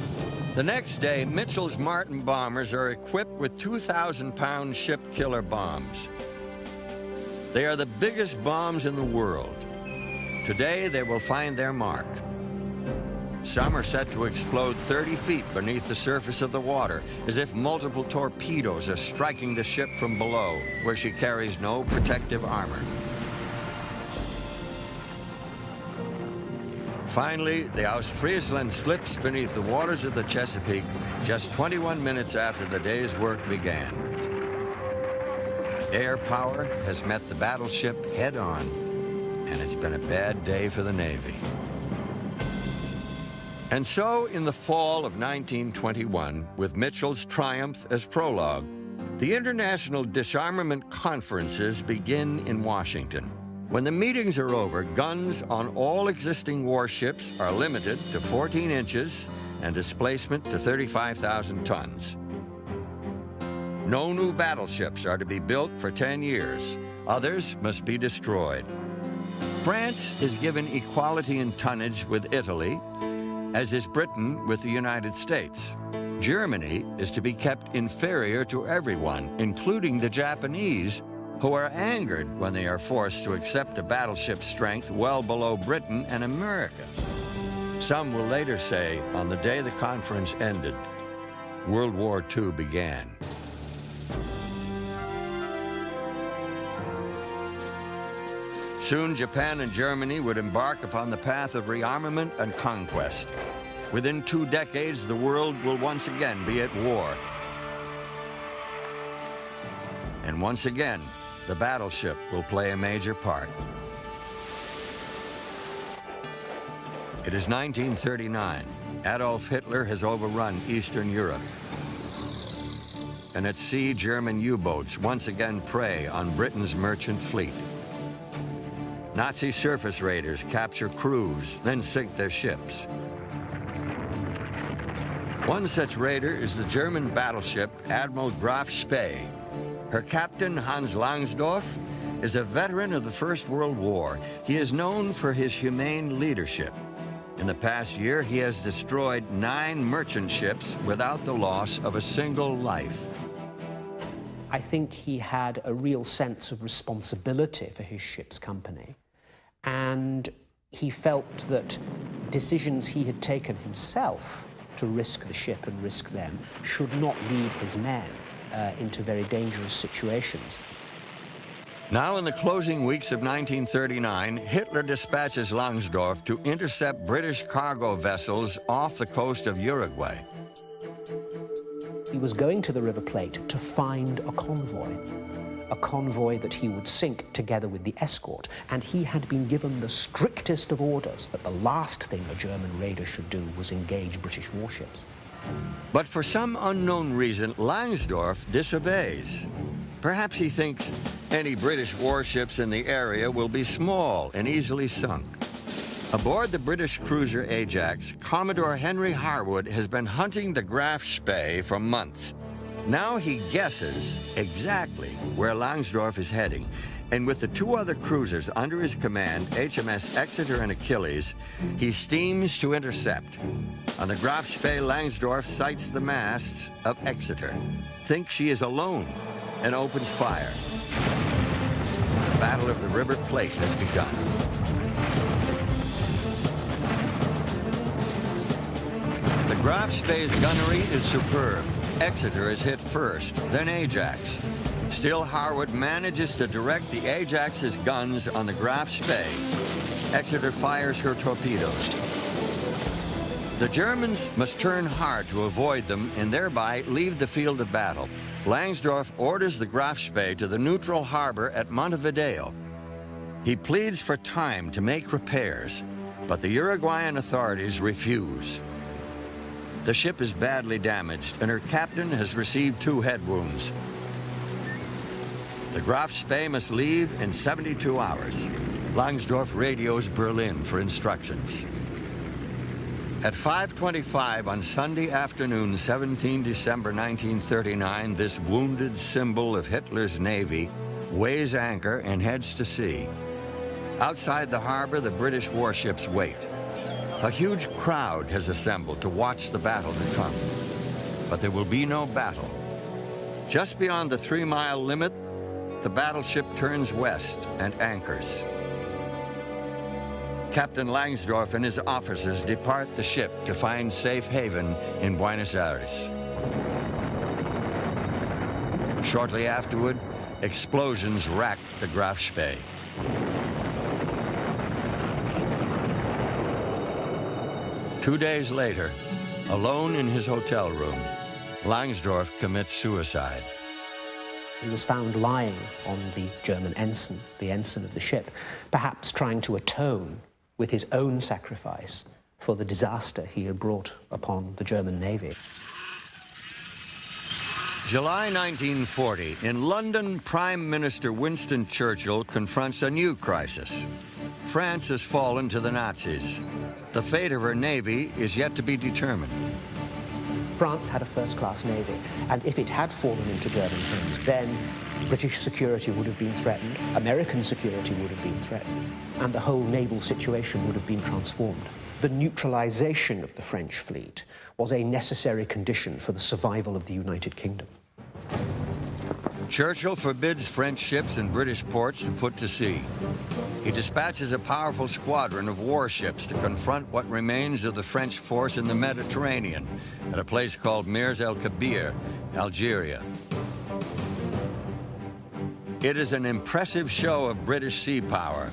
The next day, Mitchell's Martin bombers are equipped with 2,000-pound ship killer bombs. They are the biggest bombs in the world. Today, they will find their mark. Some are set to explode 30 feet beneath the surface of the water, as if multiple torpedoes are striking the ship from below, where she carries no protective armor. Finally, the Ostfriesland slips beneath the waters of the Chesapeake just 21 minutes after the day's work began. Air power has met the battleship head-on, and it's been a bad day for the Navy. And so, in the fall of 1921, with Mitchell's triumph as prologue, the International Disarmament Conferences begin in Washington. When the meetings are over, guns on all existing warships are limited to 14 inches and displacement to 35,000 tons. No new battleships are to be built for 10 years. Others must be destroyed. France is given equality in tonnage with Italy, as is Britain with the United States. Germany is to be kept inferior to everyone, including the Japanese, who are angered when they are forced to accept a battleship strength well below Britain and America. Some will later say, on the day the conference ended, World War II began. Soon, Japan and Germany would embark upon the path of rearmament and conquest. Within 2 decades, the world will once again be at war. And once again, the battleship will play a major part. It is 1939. Adolf Hitler has overrun Eastern Europe. And at sea, German U-boats once again prey on Britain's merchant fleet. Nazi surface raiders capture crews, then sink their ships. One such raider is the German battleship Admiral Graf Spee. Her captain, Hans Langsdorff, is a veteran of the First World War. He is known for his humane leadership. In the past year, he has destroyed 9 merchant ships without the loss of a single life. I think he had a real sense of responsibility for his ship's company, and he felt that decisions he had taken himself to risk the ship and risk them should not lead his men into very dangerous situations. Now, in the closing weeks of 1939, Hitler dispatches Langsdorff to intercept British cargo vessels off the coast of Uruguay. He was going to the River Plate to find a convoy that he would sink together with the escort, and he had been given the strictest of orders that the last thing a German raider should do was engage British warships. But for some unknown reason, Langsdorff disobeys. Perhaps he thinks any British warships in the area will be small and easily sunk. Aboard the British cruiser Ajax, Commodore Henry Harwood has been hunting the Graf Spee for months. Now he guesses exactly where Langsdorff is heading, and with the 2 other cruisers under his command, HMS Exeter and Achilles, he steams to intercept. On the Graf Spee, Langsdorff sights the masts of Exeter, thinks she is alone, and opens fire. The Battle of the River Plate has begun. The Graf Spee's gunnery is superb. Exeter is hit first, then Ajax. Still, Harwood manages to direct the Ajax's guns on the Graf Spee. Exeter fires her torpedoes. The Germans must turn hard to avoid them and thereby leave the field of battle. Langsdorff orders the Graf Spee to the neutral harbor at Montevideo. He pleads for time to make repairs, but the Uruguayan authorities refuse. The ship is badly damaged and her captain has received 2 head wounds. The Graf Spee must leave in 72 hours. Langsdorff radios Berlin for instructions. At 5:25 on Sunday afternoon, 17 December 1939, this wounded symbol of Hitler's Navy weighs anchor and heads to sea. Outside the harbor, the British warships wait. A huge crowd has assembled to watch the battle to come. But there will be no battle. Just beyond the 3-mile limit, the battleship turns west and anchors. Captain Langsdorff and his officers depart the ship to find safe haven in Buenos Aires. Shortly afterward, explosions racked the Graf Spee. Two days later, alone in his hotel room, Langsdorff commits suicide. He was found lying on the German ensign, the ensign of the ship, perhaps trying to atone with his own sacrifice for the disaster he had brought upon the German Navy. July 1940, in London, Prime Minister Winston Churchill confronts a new crisis. France has fallen to the Nazis. The fate of her navy is yet to be determined. France had a first-class navy, and if it had fallen into German hands, then British security would have been threatened, American security would have been threatened, and the whole naval situation would have been transformed. The neutralization of the French fleet was a necessary condition for the survival of the United Kingdom. Churchill forbids French ships in British ports to put to sea. He dispatches a powerful squadron of warships to confront what remains of the French force in the Mediterranean at a place called Mirs el Kabir, Algeria. It is an impressive show of British sea power.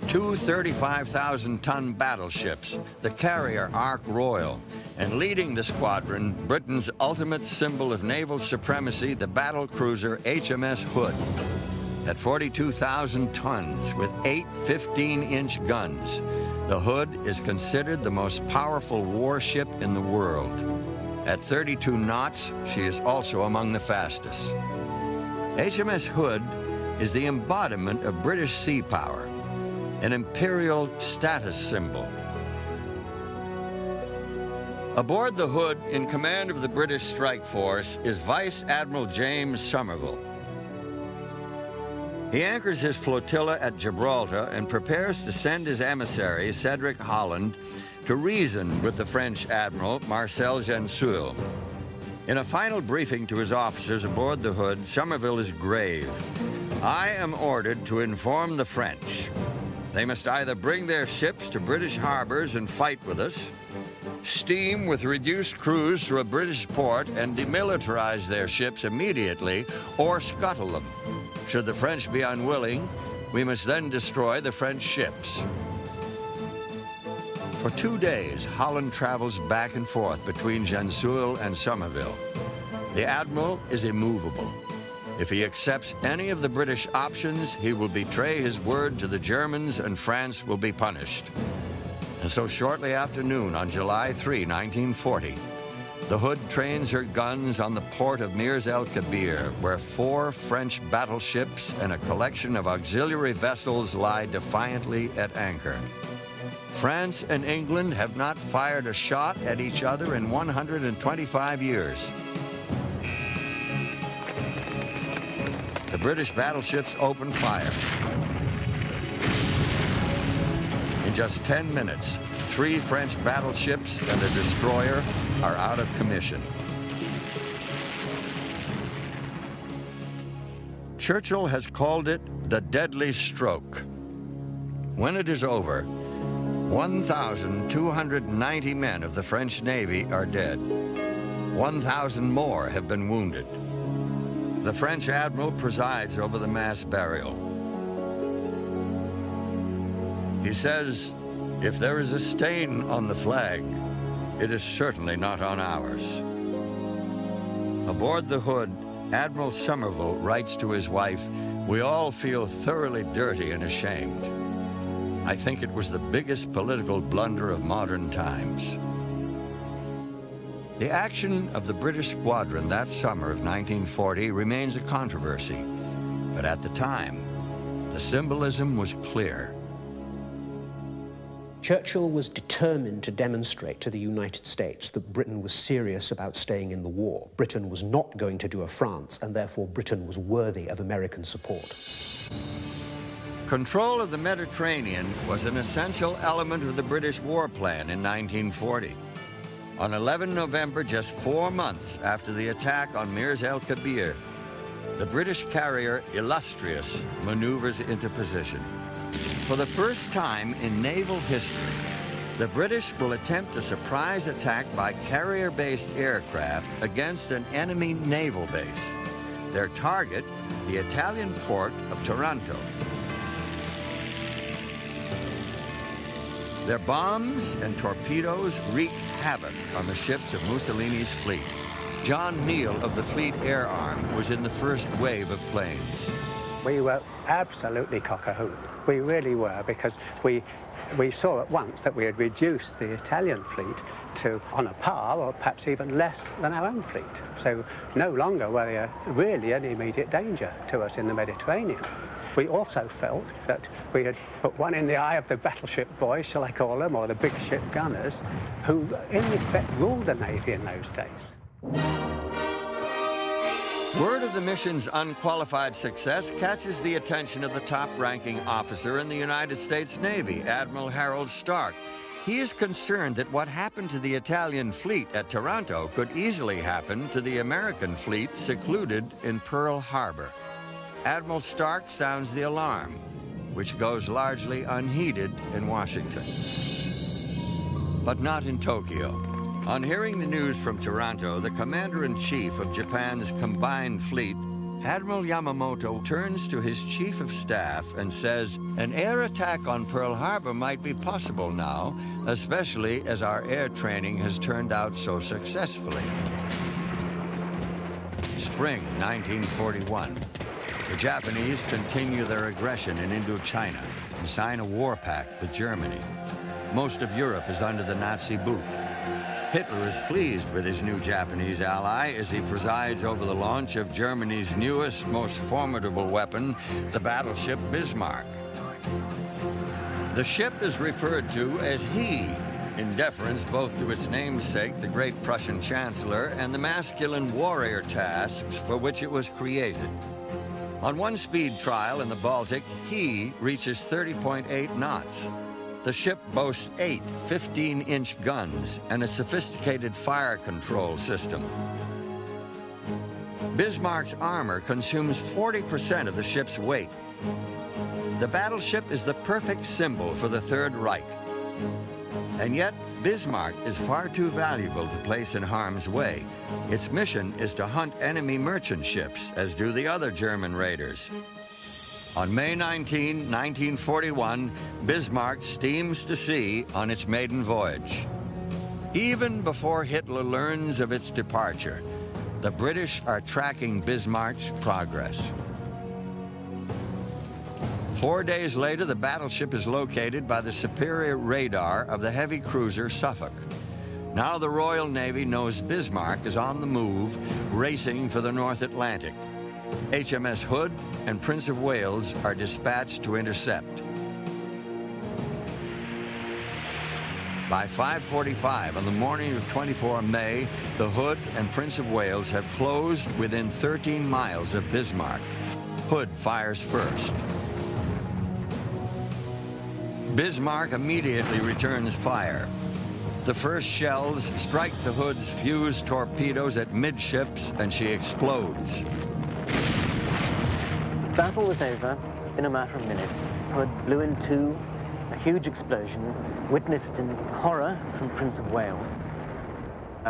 2 35,000-ton battleships, the carrier Ark Royal, and leading the squadron, Britain's ultimate symbol of naval supremacy, the battle cruiser HMS Hood. At 42,000 tons with 8 15-inch guns, the Hood is considered the most powerful warship in the world. At 32 knots, she is also among the fastest. HMS Hood is the embodiment of British sea power, an imperial status symbol. Aboard the Hood, in command of the British Strike Force, is Vice Admiral James Somerville. He anchors his flotilla at Gibraltar and prepares to send his emissary, Cedric Holland, to reason with the French Admiral, Marcel Gensoul. In a final briefing to his officers aboard the Hood, Somerville is grave. "I am ordered to inform the French. They must either bring their ships to British harbors and fight with us, steam with reduced crews through a British port and demilitarize their ships immediately, or scuttle them. Should the French be unwilling, we must then destroy the French ships." For 2 days, Holland travels back and forth between Gensoul and Somerville. The Admiral is immovable. If he accepts any of the British options, he will betray his word to the Germans and France will be punished. And so shortly after noon on July 3, 1940, the Hood trains her guns on the port of Mirs el Kabir, where 4 French battleships and a collection of auxiliary vessels lie defiantly at anchor. France and England have not fired a shot at each other in 125 years. The British battleships open fire. In just 10 minutes, 3 French battleships and a destroyer are out of commission. Churchill has called it the deadly stroke. When it is over, 1,290 men of the French Navy are dead. 1,000 more have been wounded. the French admiral presides over the mass burial. He says, "If there is a stain on the flag, it is certainly not on ours." Aboard the Hood, Admiral Somerville writes to his wife, "We all feel thoroughly dirty and ashamed. I think it was the biggest political blunder of modern times." The action of the British squadron that summer of 1940 remains a controversy, but at the time, the symbolism was clear. Churchill was determined to demonstrate to the United States that Britain was serious about staying in the war. Britain was not going to do a France, and therefore Britain was worthy of American support. Control of the Mediterranean was an essential element of the British war plan in 1940. On 11 November, just 4 months after the attack on Mirs el Kabir, the British carrier Illustrious maneuvers into position. For the first time in naval history, the British will attempt a surprise attack by carrier-based aircraft against an enemy naval base. Their target, the Italian port of Taranto. Their bombs and torpedoes wreak havoc on the ships of Mussolini's fleet. John Neal of the Fleet Air Arm was in the first wave of planes. We were absolutely cock-a-hoop. We really were, because we saw at once that we had reduced the Italian fleet to on a par, or perhaps even less than our own fleet. So no longer were they really any immediate danger to us in the Mediterranean. We also felt that we had put one in the eye of the battleship boys, shall I call them, or the big ship gunners, who in effect ruled the Navy in those days. Word of the mission's unqualified success catches the attention of the top-ranking officer in the United States Navy, Admiral Harold Stark. He is concerned that what happened to the Italian fleet at Taranto could easily happen to the American fleet secluded in Pearl Harbor. Admiral Stark sounds the alarm, which goes largely unheeded in Washington. But not in Tokyo. On hearing the news from Taranto, the commander-in-chief of Japan's combined fleet, Admiral Yamamoto, turns to his chief of staff and says, "An air attack on Pearl Harbor might be possible now, especially as our air training has turned out so successfully." Spring 1941. The Japanese continue their aggression in Indochina and sign a war pact with Germany. Most of Europe is under the Nazi boot. Hitler is pleased with his new Japanese ally as he presides over the launch of Germany's newest, most formidable weapon, the battleship Bismarck. The ship is referred to as he, in deference both to its namesake, the great Prussian Chancellor, and the masculine warrior tasks for which it was created. On one speed trial in the Baltic, he reaches 30.8 knots. The ship boasts 8 15-inch guns and a sophisticated fire control system. Bismarck's armor consumes 40% of the ship's weight. The battleship is the perfect symbol for the Third Reich. And yet, Bismarck is far too valuable to place in harm's way. Its mission is to hunt enemy merchant ships, as do the other German raiders. On May 19, 1941, Bismarck steams to sea on its maiden voyage. Even before Hitler learns of its departure, the British are tracking Bismarck's progress. 4 days later, the battleship is located by the superior radar of the heavy cruiser Suffolk. Now the Royal Navy knows Bismarck is on the move, racing for the North Atlantic. HMS Hood and Prince of Wales are dispatched to intercept. By 5:45 on the morning of 24 May, the Hood and Prince of Wales have closed within 13 miles of Bismarck. Hood fires first. Bismarck immediately returns fire. The first shells strike the Hood's fused torpedoes at midships, and she explodes. Battle was over in a matter of minutes. Hood blew in two, a huge explosion, witnessed in horror from Prince of Wales.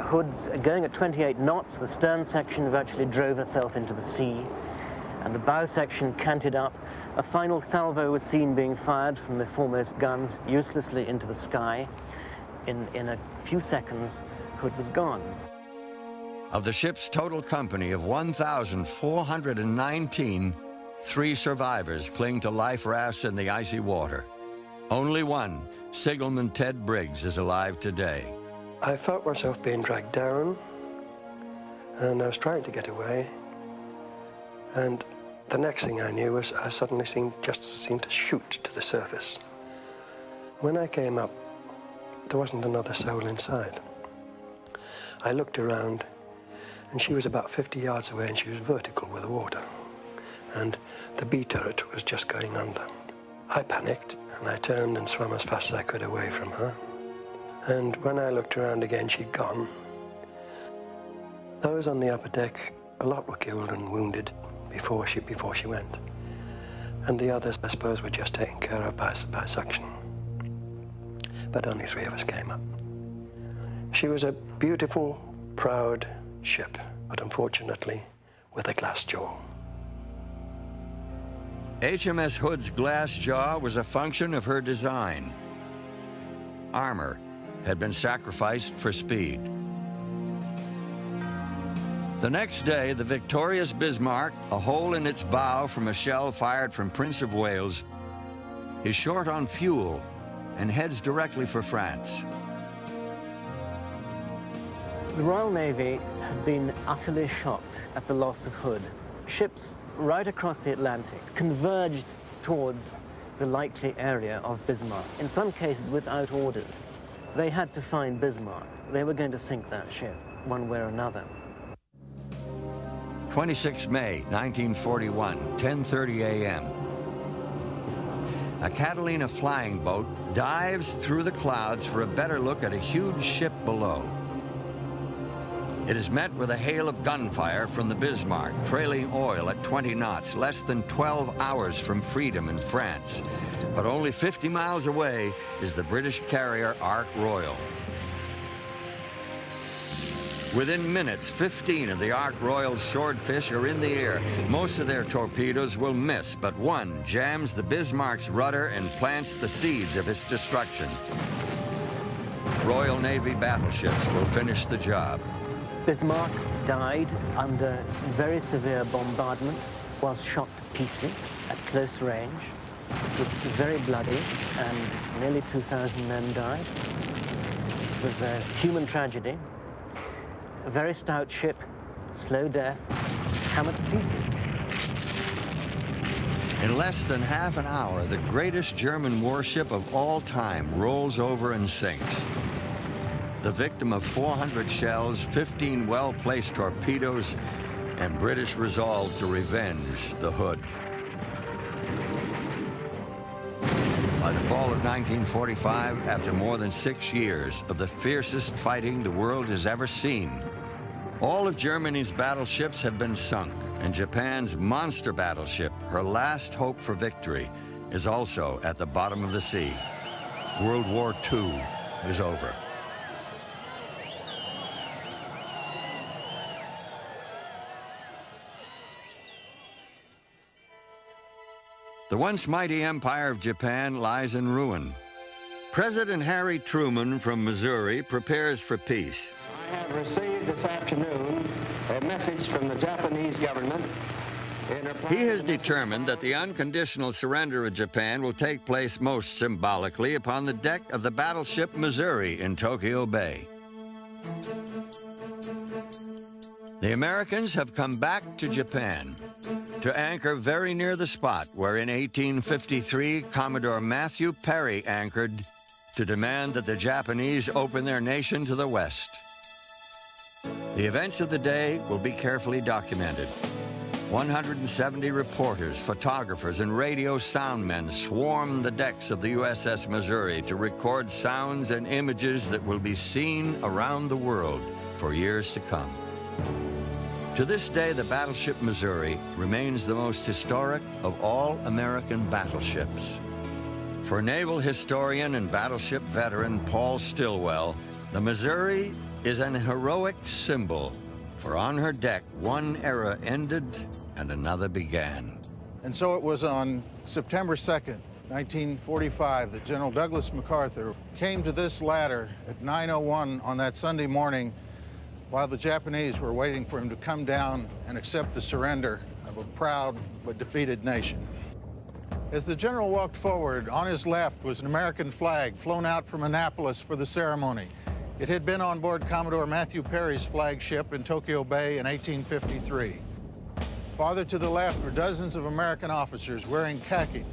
Hoods going at 28 knots, the stern section virtually drove herself into the sea, and the bow section canted up. A final salvo was seen being fired from the foremost guns uselessly into the sky. In a few seconds, Hood was gone. Of the ship's total company of 1,419, 3 survivors cling to life rafts in the icy water. Only one, signalman Ted Briggs, is alive today. I felt myself being dragged down, and I was trying to get away. And the next thing I knew was I suddenly seemed to shoot to the surface. When I came up, there wasn't another soul inside. I looked around, and she was about 50 yards away, and she was vertical with the water. And the B turret was just going under. I panicked, and I turned and swam as fast as I could away from her. And when I looked around again, she'd gone. Those on the upper deck, a lot were killed and wounded before she went. And the others, I suppose, were just taken care of by suction. But only 3 of us came up. She was a beautiful, proud ship, but unfortunately, with a glass jaw. HMS Hood's glass jaw was a function of her design. Armor had been sacrificed for speed. The next day, the victorious Bismarck, a hole in its bow from a shell fired from Prince of Wales, is short on fuel and heads directly for France. The Royal Navy had been utterly shocked at the loss of Hood. Ships right across the Atlantic converged towards the likely area of Bismarck, in some cases without orders. They had to find Bismarck. They were going to sink that ship, one way or another. 26 May, 1941, 10:30 a.m. A Catalina flying boat dives through the clouds for a better look at a huge ship below. It is met with a hail of gunfire from the Bismarck, trailing oil at 20 knots, less than 12 hours from freedom in France. But only 50 miles away is the British carrier Ark Royal. Within minutes, 15 of the Ark Royal's swordfish are in the air. Most of their torpedoes will miss, but one jams the Bismarck's rudder and plants the seeds of its destruction. Royal Navy battleships will finish the job. Bismarck died under very severe bombardment, was shot to pieces at close range. It was very bloody, and nearly 2,000 men died. It was a human tragedy. A very stout ship, slow death, hammered to pieces. In less than half an hour, the greatest German warship of all time rolls over and sinks. The victim of 400 shells, 15 well-placed torpedoes, and British resolve to revenge the Hood. By the fall of 1945, after more than 6 years of the fiercest fighting the world has ever seen, all of Germany's battleships have been sunk, and Japan's monster battleship, her last hope for victory, is also at the bottom of the sea. World War II is over. The once mighty empire of Japan lies in ruin. President Harry Truman from Missouri prepares for peace. I have received this afternoon a message from the Japanese government. He has determined that the unconditional surrender of Japan will take place most symbolically upon the deck of the battleship Missouri in Tokyo Bay. The Americans have come back to Japan to anchor very near the spot where in 1853 Commodore Matthew Perry anchored to demand that the Japanese open their nation to the West. The events of the day will be carefully documented. 170 reporters, photographers, and radio soundmen swarm the decks of the USS Missouri to record sounds and images that will be seen around the world for years to come. To this day, the battleship Missouri remains the most historic of all American battleships. For naval historian and battleship veteran Paul Stilwell, the Missouri is an heroic symbol, for on her deck, one era ended and another began. And so it was on September 2nd, 1945, that General Douglas MacArthur came to this ladder at 9:01 on that Sunday morning while the Japanese were waiting for him to come down and accept the surrender of a proud but defeated nation. As the general walked forward, on his left was an American flag flown out from Annapolis for the ceremony. It had been on board Commodore Matthew Perry's flagship in Tokyo Bay in 1853. Farther to the left were dozens of American officers wearing khaki.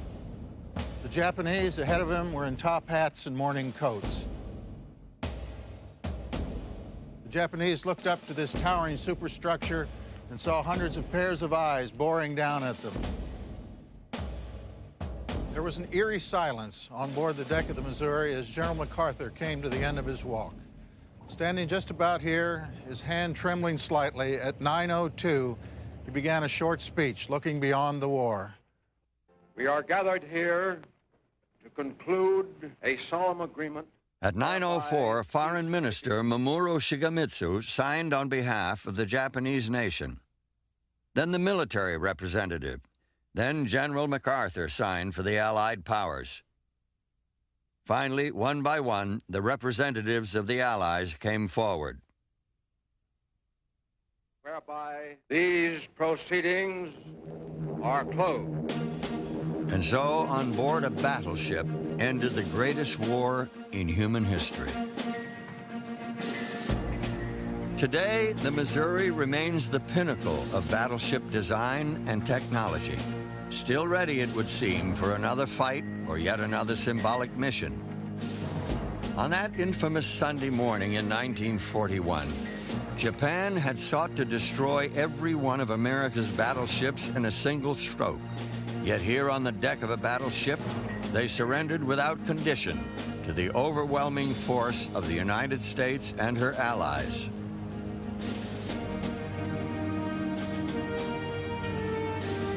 The Japanese ahead of him were in top hats and morning coats. The Japanese looked up to this towering superstructure and saw hundreds of pairs of eyes boring down at them. There was an eerie silence on board the deck of the Missouri as General MacArthur came to the end of his walk. Standing just about here, his hand trembling slightly, at 9:02, he began a short speech looking beyond the war. We are gathered here to conclude a solemn agreement. At 9:04, Foreign Minister Mamoru Shigemitsu signed on behalf of the Japanese nation. Then the military representative. Then General MacArthur signed for the Allied powers. Finally, one by one, the representatives of the Allies came forward. Whereby these proceedings are closed. And so, on board a battleship, ended the greatest war in human history. Today, the Missouri remains the pinnacle of battleship design and technology. Still ready, it would seem, for another fight or yet another symbolic mission. On that infamous Sunday morning in 1941, Japan had sought to destroy every one of America's battleships in a single stroke. Yet here on the deck of a battleship, they surrendered without condition to the overwhelming force of the United States and her allies.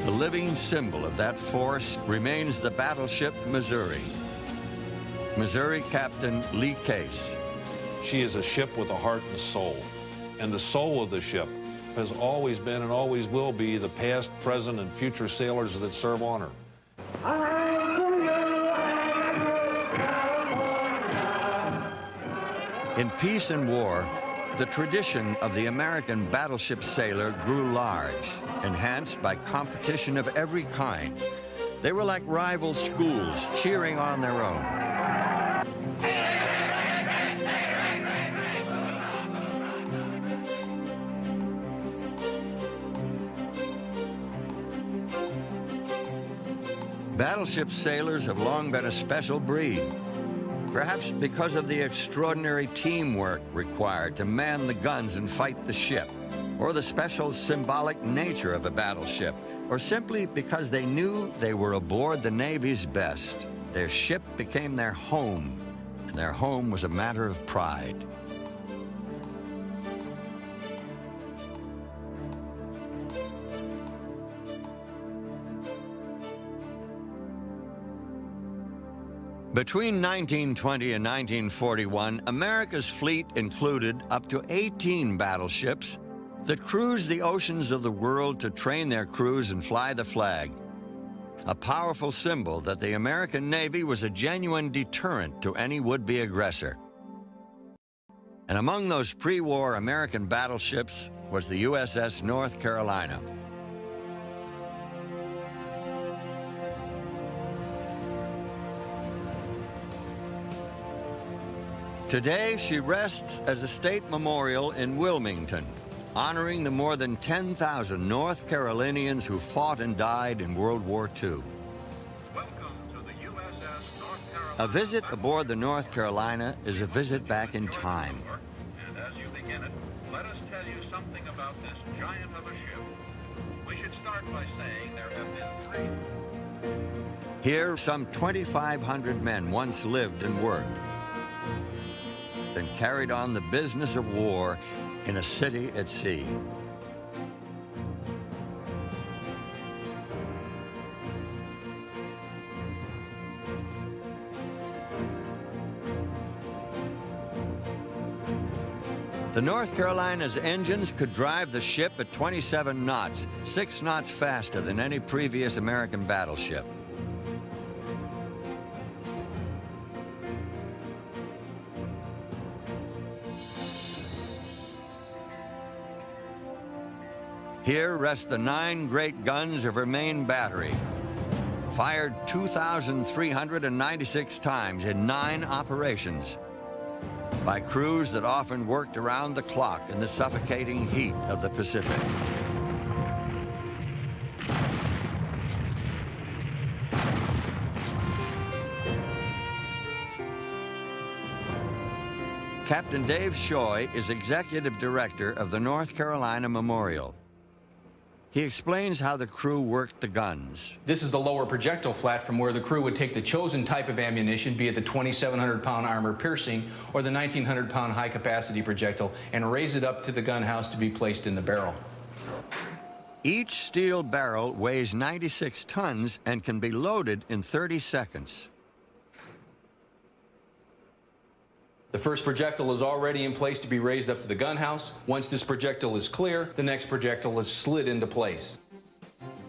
The living symbol of that force remains the battleship Missouri. Missouri Captain Lee Case. She is a ship with a heart and a soul. And the soul of the ship has always been and always will be the past, present, and future sailors that serve on her. In peace and war, the tradition of the American battleship sailor grew large, enhanced by competition of every kind. They were like rival schools cheering on their own. Battleship sailors have long been a special breed, perhaps because of the extraordinary teamwork required to man the guns and fight the ship, or the special symbolic nature of a battleship, or simply because they knew they were aboard the Navy's best. Their ship became their home, and their home was a matter of pride. Between 1920 and 1941, America's fleet included up to 18 battleships that cruised the oceans of the world to train their crews and fly the flag. A powerful symbol that the American Navy was a genuine deterrent to any would-be aggressor. And among those pre-war American battleships was the USS North Carolina. Today, she rests as a state memorial in Wilmington, honoring the more than 10,000 North Carolinians who fought and died in World War II. Welcome to the USS North Carolina. A visit aboard the North Carolina is a visit back in time. And as you begin it, let us tell you something about this giant of a ship. We should start by saying there have been 3. Here, some 2,500 men once lived and worked, and carried on the business of war in a city at sea. The North Carolina's engines could drive the ship at 27 knots, 6 knots faster than any previous American battleship. Here rest the 9 great guns of her main battery, fired 2,396 times in 9 operations by crews that often worked around the clock in the suffocating heat of the Pacific. Captain Dave Shoy is executive director of the North Carolina Memorial. He explains how the crew worked the guns. This is the lower projectile flat from where the crew would take the chosen type of ammunition, be it the 2,700-pound armor-piercing or the 1,900-pound high-capacity projectile, and raise it up to the gun house to be placed in the barrel. Each steel barrel weighs 96 tons and can be loaded in 30 seconds. The first projectile is already in place to be raised up to the gun house. Once this projectile is clear, the next projectile is slid into place.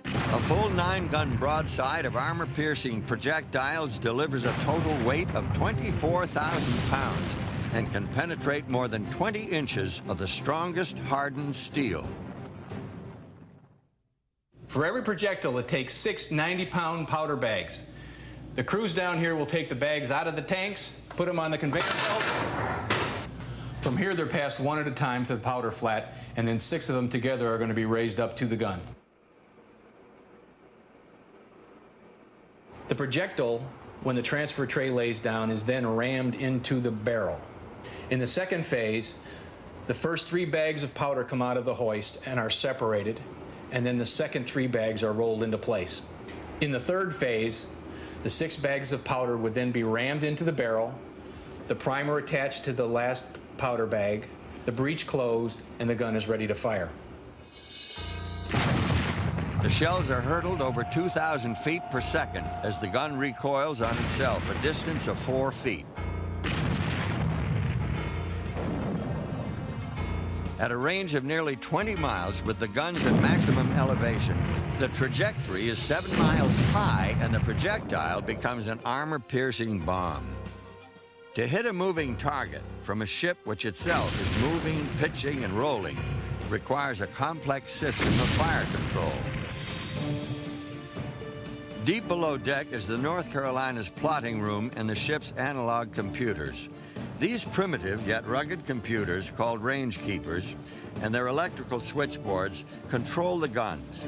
A full 9-gun broadside of armor-piercing projectiles delivers a total weight of 24,000 pounds and can penetrate more than 20 inches of the strongest hardened steel. For every projectile, it takes 6 90-pound powder bags. The crews down here will take the bags out of the tanks, put them on the conveyor belt. From here, they're passed one at a time to the powder flat, and then 6 of them together are going to be raised up to the gun. The projectile, when the transfer tray lays down, is then rammed into the barrel. In the second phase, the first 3 bags of powder come out of the hoist and are separated, and then the second 3 bags are rolled into place. In the third phase, the 6 bags of powder would then be rammed into the barrel, the primer attached to the last powder bag, the breech closed, and the gun is ready to fire. The shells are hurtled over 2,000 feet per second as the gun recoils on itself, a distance of 4 feet. At a range of nearly 20 miles with the guns at maximum elevation, the trajectory is 7 miles high and the projectile becomes an armor-piercing bomb. To hit a moving target from a ship which itself is moving, pitching, and rolling requires a complex system of fire control. Deep below deck is the North Carolina's plotting room and the ship's analog computers. These primitive yet rugged computers, called range keepers, and their electrical switchboards control the guns.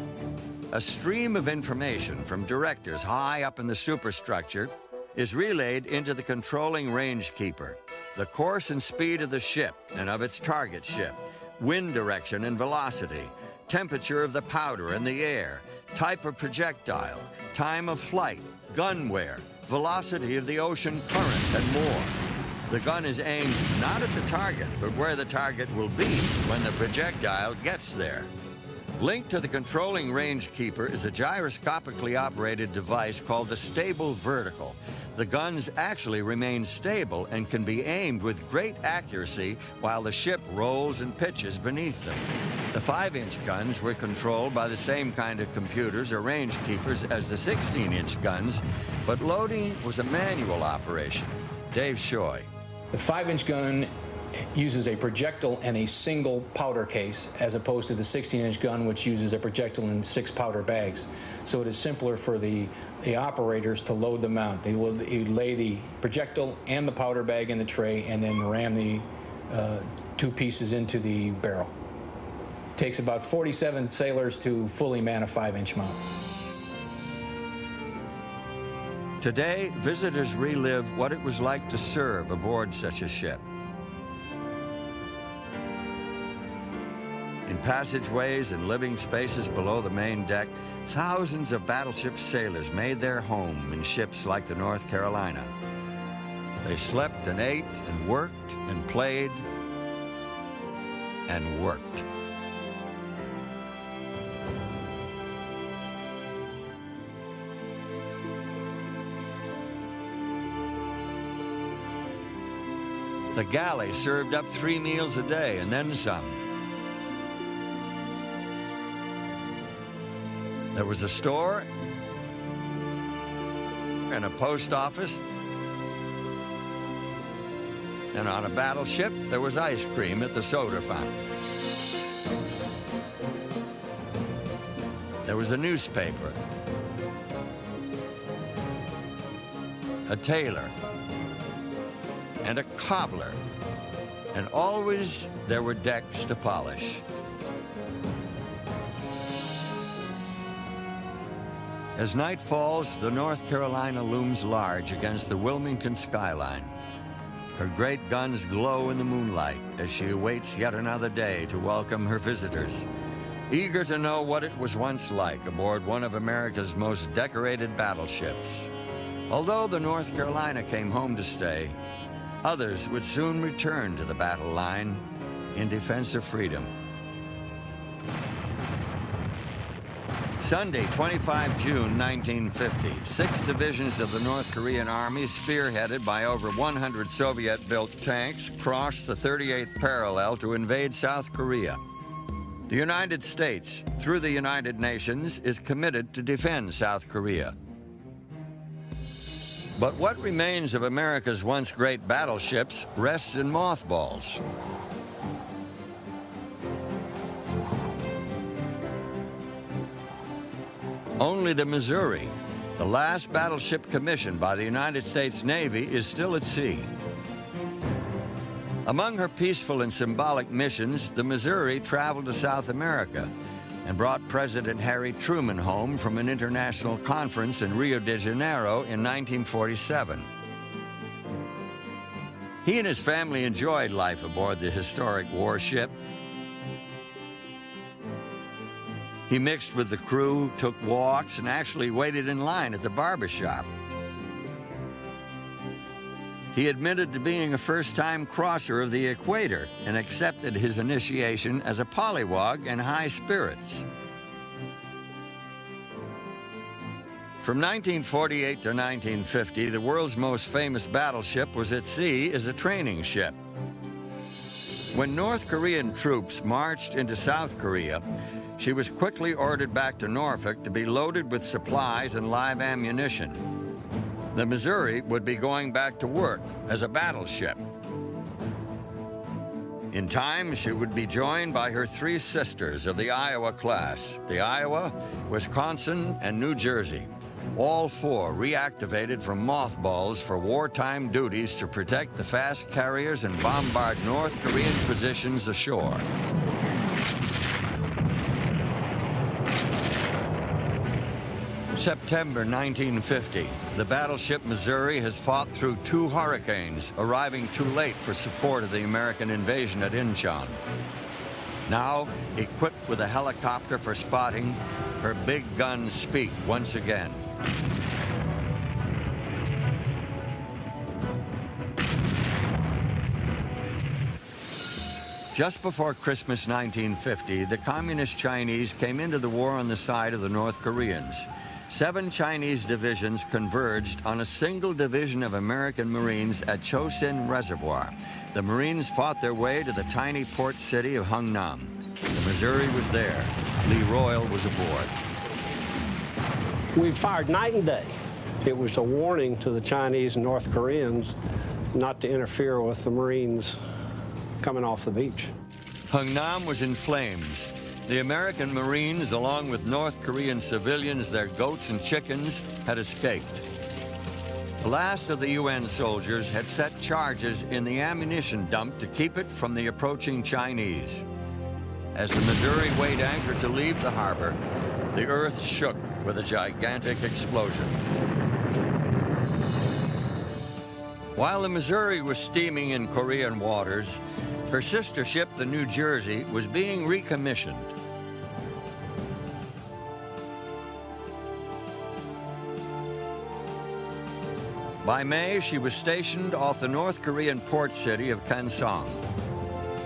A stream of information from directors high up in the superstructure is relayed into the controlling range keeper. The course and speed of the ship and of its target ship, wind direction and velocity, temperature of the powder and the air, type of projectile, time of flight, gun wear, velocity of the ocean current, and more. The gun is aimed not at the target, but where the target will be when the projectile gets there. Linked to the controlling range keeper is a gyroscopically operated device called the stable vertical. The guns actually remain stable and can be aimed with great accuracy while the ship rolls and pitches beneath them. The 5-inch guns were controlled by the same kind of computers or range keepers as the 16-inch guns, but loading was a manual operation. Dave Shoy. The 5-inch gun uses a projectile and a single powder case, as opposed to the 16-inch gun, which uses a projectile and 6 powder bags. So it is simpler for the operators to load them out. They will lay the projectile and the powder bag in the tray and then ram the 2 pieces into the barrel. It takes about 47 sailors to fully man a 5-inch mount. Today, visitors relive what it was like to serve aboard such a ship. In passageways and living spaces below the main deck, thousands of battleship sailors made their home in ships like the North Carolina. They slept and ate and worked and played and worked. The galley served up 3 meals a day and then some. There was a store and a post office. And on a battleship, there was ice cream at the soda fountain. There was a newspaper, a tailor, and a cobbler, and always there were decks to polish. As night falls, the North Carolina looms large against the Wilmington skyline. Her great guns glow in the moonlight as she awaits yet another day to welcome her visitors, eager to know what it was once like aboard one of America's most decorated battleships. Although the North Carolina came home to stay, others would soon return to the battle line in defense of freedom. Sunday, 25 June 1950, 6 divisions of the North Korean Army, spearheaded by over 100 Soviet-built tanks, crossed the 38th parallel to invade South Korea. The United States, through the United Nations, is committed to defend South Korea. But what remains of America's once great battleships rests in mothballs. Only the Missouri, the last battleship commissioned by the United States Navy, is still at sea. Among her peaceful and symbolic missions, the Missouri traveled to South America and brought President Harry Truman home from an international conference in Rio de Janeiro in 1947. He and his family enjoyed life aboard the historic warship. He mixed with the crew, took walks, and actually waited in line at the barbershop. He admitted to being a first-time crosser of the equator and accepted his initiation as a pollywog and high spirits. From 1948 to 1950, the world's most famous battleship was at sea as a training ship. When North Korean troops marched into South Korea, she was quickly ordered back to Norfolk to be loaded with supplies and live ammunition. The Missouri would be going back to work as a battleship. In time, she would be joined by her 3 sisters of the Iowa class, the Iowa, Wisconsin, and New Jersey. All 4 reactivated from mothballs for wartime duties to protect the fast carriers and bombard North Korean positions ashore. September 1950, the battleship Missouri has fought through 2 hurricanes, arriving too late for support of the American invasion at Incheon. Now, equipped with a helicopter for spotting, her big guns speak once again. Just before Christmas 1950, the Communist Chinese came into the war on the side of the North Koreans. 7 Chinese divisions converged on a single division of American Marines at Chosin Reservoir. The Marines fought their way to the tiny port city of Hungnam. The Missouri was there. Lee Royal was aboard. We fired night and day. It was a warning to the Chinese and North Koreans not to interfere with the Marines coming off the beach. Hungnam was in flames. The American Marines, along with North Korean civilians, their goats and chickens, had escaped. The last of the UN soldiers had set charges in the ammunition dump to keep it from the approaching Chinese. As the Missouri weighed anchor to leave the harbor, the earth shook with a gigantic explosion. While the Missouri was steaming in Korean waters, her sister ship, the New Jersey, was being recommissioned. By May, she was stationed off the North Korean port city of Kansong.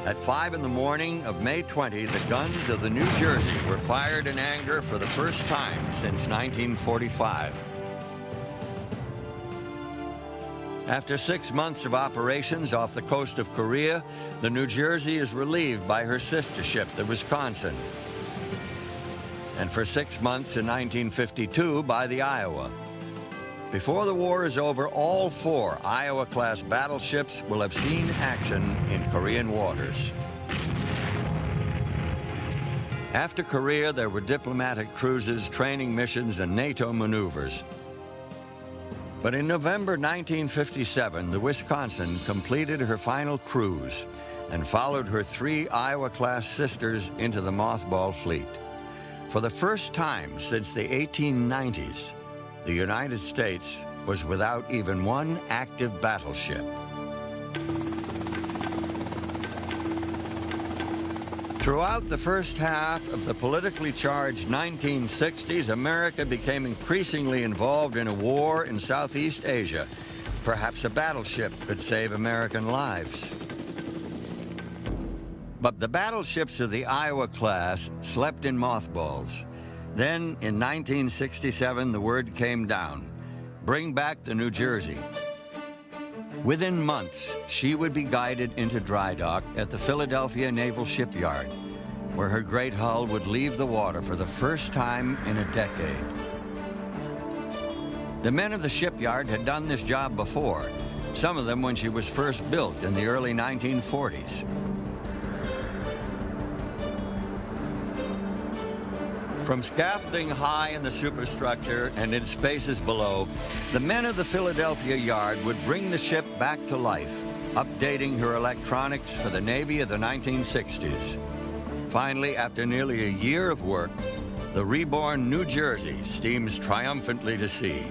At 5 in the morning of May 20, the guns of the New Jersey were fired in anger for the first time since 1945. After 6 months of operations off the coast of Korea, the New Jersey is relieved by her sister ship, the Wisconsin. And for 6 months in 1952 by the Iowa. Before the war is over, all 4 Iowa-class battleships will have seen action in Korean waters. After Korea, there were diplomatic cruises, training missions, and NATO maneuvers. But in November 1957, the Wisconsin completed her final cruise and followed her 3 Iowa-class sisters into the mothball fleet. For the first time since the 1890s, the United States was without even one active battleship. Throughout the first half of the politically charged 1960s, America became increasingly involved in a war in Southeast Asia. Perhaps a battleship could save American lives. But the battleships of the Iowa class slept in mothballs. Then, in 1967, the word came down: bring back the New Jersey. Within months, she would be guided into dry dock at the Philadelphia Naval Shipyard, where her great hull would leave the water for the first time in a decade. The men of the shipyard had done this job before, some of them when she was first built in the early 1940s. From scaffolding high in the superstructure and in spaces below, the men of the Philadelphia yard would bring the ship back to life, updating her electronics for the Navy of the 1960s. Finally, after nearly a year of work, the reborn New Jersey steams triumphantly to sea.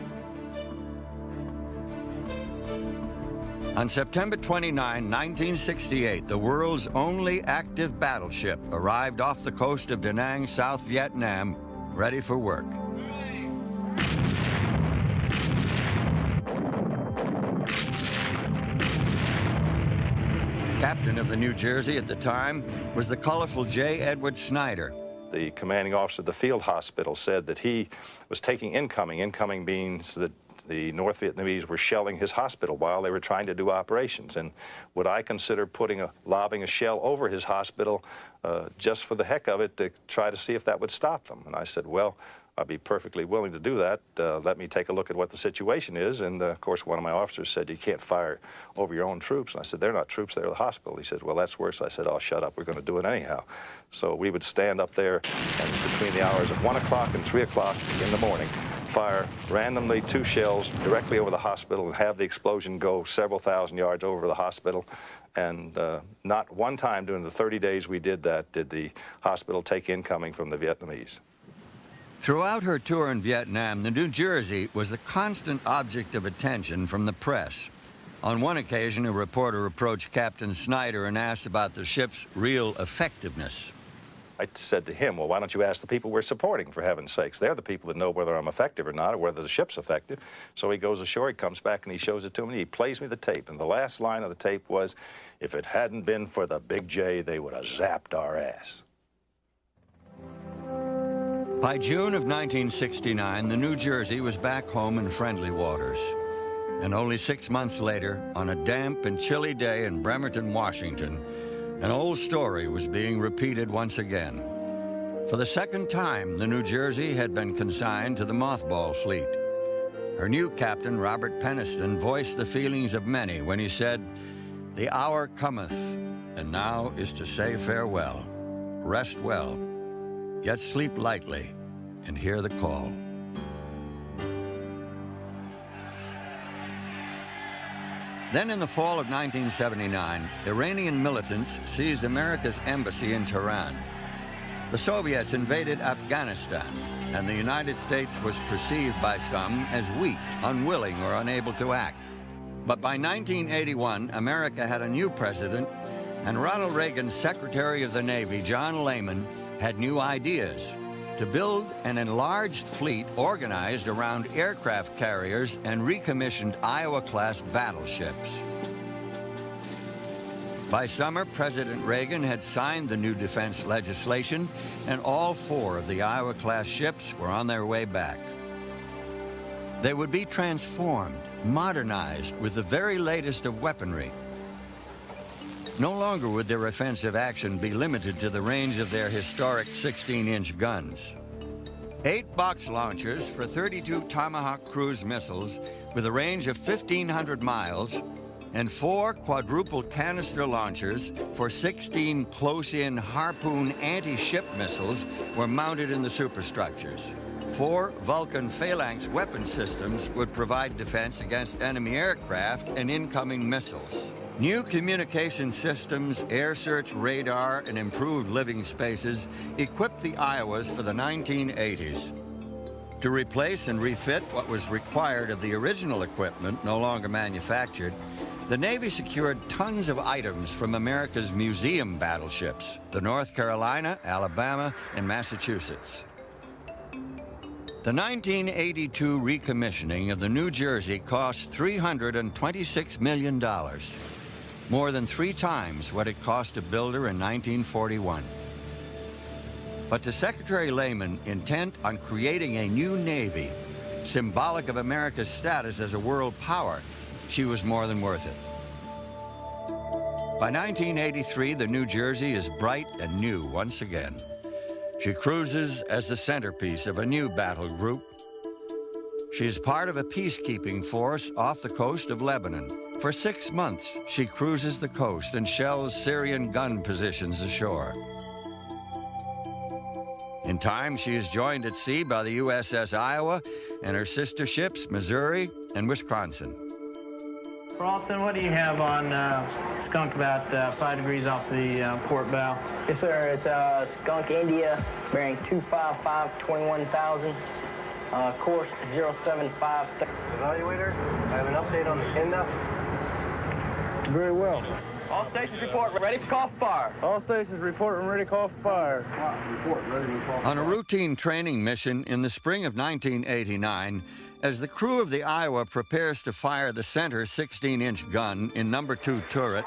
On September 29, 1968, the world's only active battleship arrived off the coast of Da Nang, South Vietnam, ready for work. Captain of the New Jersey at the time was the colorful J. Edward Snyder. The commanding officer of the field hospital said that he was taking incoming means that the North Vietnamese were shelling his hospital while they were trying to do operations. And would I consider lobbing a shell over his hospital just for the heck of it to try to see if that would stop them? And I said, well, I'd be perfectly willing to do that. Let me take a look at what the situation is. And of course, one of my officers said, you can't fire over your own troops. And I said, they're not troops, they're the hospital. He said, well, that's worse. I said, oh, shut up, we're going to do it anyhow. So we would stand up there, and between the hours of 1 o'clock and 3 o'clock in the morning, fire randomly 2 shells directly over the hospital and have the explosion go several thousand yards over the hospital. And not one time during the 30 days we did that did the hospital take incoming from the Vietnamese. Throughout her tour in Vietnam, the New Jersey was a constant object of attention from the press. On one occasion, a reporter approached Captain Snyder and asked about the ship's real effectiveness. I said to him, well, why don't you ask the people we're supporting, for heaven's sakes? They're the people that know whether I'm effective or not, or whether the ship's effective. So he goes ashore, he comes back, and he shows it to me, and he plays me the tape. And the last line of the tape was, if it hadn't been for the Big J, they would have zapped our ass. By June of 1969, the New Jersey was back home in friendly waters. And only 6 months later, on a damp and chilly day in Bremerton, Washington, an old story was being repeated once again. For the second time, the New Jersey had been consigned to the mothball fleet. Her new captain, Robert Peniston, voiced the feelings of many when he said, "The hour cometh, and now is to say farewell. Rest well, yet sleep lightly, and hear the call." Then in the fall of 1979, Iranian militants seized America's embassy in Tehran. The Soviets invaded Afghanistan, and the United States was perceived by some as weak, unwilling, or unable to act. But by 1981, America had a new president, and Ronald Reagan's Secretary of the Navy, John Lehman, had new ideas to build an enlarged fleet organized around aircraft carriers and recommissioned Iowa-class battleships. By summer, President Reagan had signed the new defense legislation, and all 4 of the Iowa-class ships were on their way back. They would be transformed, modernized with the very latest of weaponry. No longer would their offensive action be limited to the range of their historic 16-inch guns. 8 box launchers for 32 Tomahawk cruise missiles with a range of 1,500 miles and 4 quadruple canister launchers for 16 close-in Harpoon anti-ship missiles were mounted in the superstructures. 4 Vulcan phalanx weapon systems would provide defense against enemy aircraft and incoming missiles. New communication systems, air search radar, and improved living spaces equipped the Iowas for the 1980s. To replace and refit what was required of the original equipment no longer manufactured, the Navy secured tons of items from America's museum battleships, the North Carolina, Alabama, and Massachusetts. The 1982 recommissioning of the New Jersey cost $326 million. More than 3 times what it cost to build her in 1941. But to Secretary Lehman, intent on creating a new Navy, symbolic of America's status as a world power, she was more than worth it. By 1983, the New Jersey is bright and new once again. She cruises as the centerpiece of a new battle group. She is part of a peacekeeping force off the coast of Lebanon. For 6 months, she cruises the coast and shells Syrian gun positions ashore. In time, she is joined at sea by the USS Iowa and her sister ships, Missouri and Wisconsin. Ralston, what do you have on Skunk about 5 degrees off the port bow? Yes, sir. It's Skunk India, bearing 255, 21,000. Course 075. Evaluator, I have an update on the Kenda. Very well. All stations report ready for call for fire. All stations report and ready to call for fire. Report ready to call for fire. On a routine training mission in the spring of 1989, as the crew of the Iowa prepares to fire the center 16-inch gun in No. 2 turret,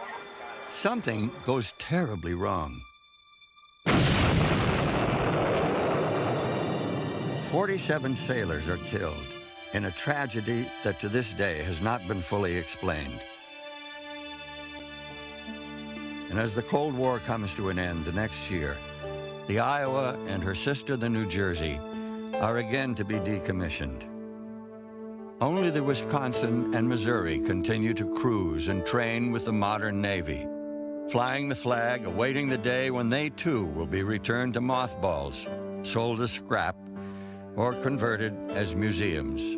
something goes terribly wrong. 47 sailors are killed in a tragedy that to this day has not been fully explained. And as the Cold War comes to an end the next year, the Iowa and her sister, the New Jersey, are again to be decommissioned. Only the Wisconsin and Missouri continue to cruise and train with the modern Navy, flying the flag, awaiting the day when they too will be returned to mothballs, sold as scrap, or converted as museums.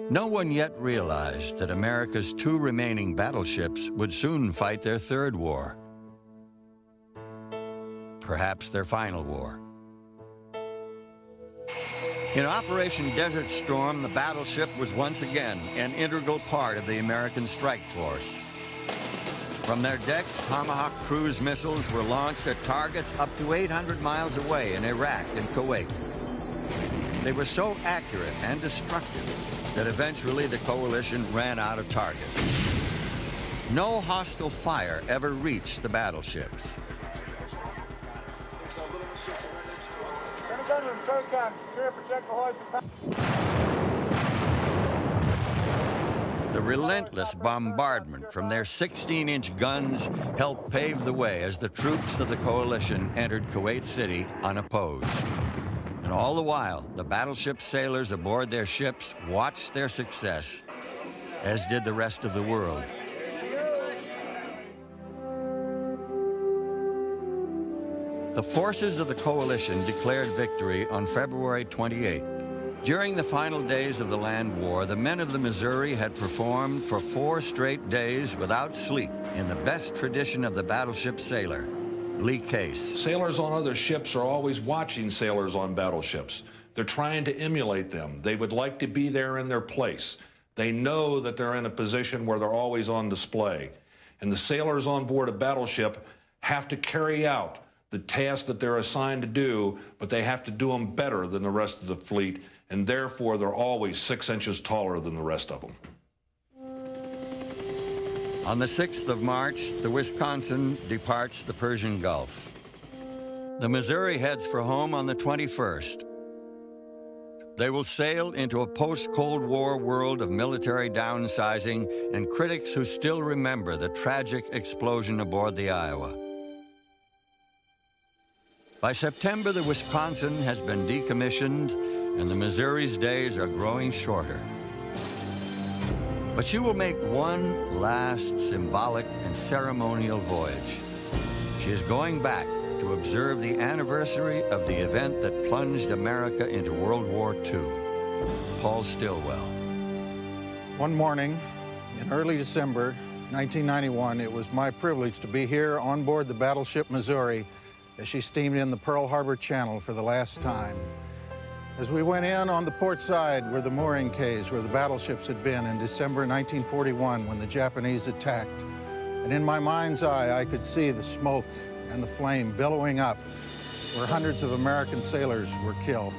No one yet realized that America's 2 remaining battleships would soon fight their 3rd war. Perhaps their final war. In Operation Desert Storm, the battleship was once again an integral part of the American strike force. From their decks, Tomahawk cruise missiles were launched at targets up to 800 miles away in Iraq and Kuwait. They were so accurate and destructive that eventually the coalition ran out of targets. No hostile fire ever reached the battleships. The relentless bombardment from their 16-inch guns helped pave the way as the troops of the coalition entered Kuwait City unopposed. And all the while, the battleship sailors aboard their ships watched their success, as did the rest of the world. The forces of the coalition declared victory on February 28th. During the final days of the land war, the men of the Missouri had performed for 4 straight days without sleep in the best tradition of the battleship sailor, Lee Case. Sailors on other ships are always watching sailors on battleships. They're trying to emulate them. They would like to be there in their place. They know that they're in a position where they're always on display. And the sailors on board a battleship have to carry out the task that they're assigned to do, but they have to do them better than the rest of the fleet, and therefore they're always 6 inches taller than the rest of them. On the 6th of March, the Wisconsin departs the Persian Gulf. The Missouri heads for home on the 21st. they will sail into a post-Cold War world of military downsizing and critics who still remember the tragic explosion aboard the Iowa. By September, the Wisconsin has been decommissioned and the Missouri's days are growing shorter. But she will make one last symbolic and ceremonial voyage. She is going back to observe the anniversary of the event that plunged America into World War II. Paul Stilwell. One morning in early December 1991, it was my privilege to be here on board the battleship Missouri as she steamed in the Pearl Harbor Channel for the last time. As we went in on the port side were the mooring quays where the battleships had been in December 1941 when the Japanese attacked. And in my mind's eye, I could see the smoke and the flame billowing up where hundreds of American sailors were killed.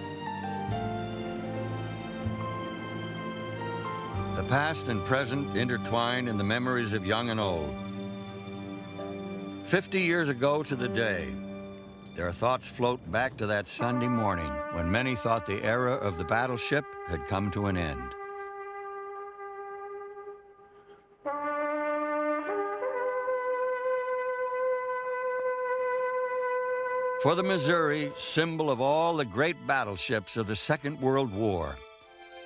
The past and present intertwined in the memories of young and old. 50 years ago to the day, their thoughts float back to that Sunday morning when many thought the era of the battleship had come to an end. For the Missouri, symbol of all the great battleships of the Second World War,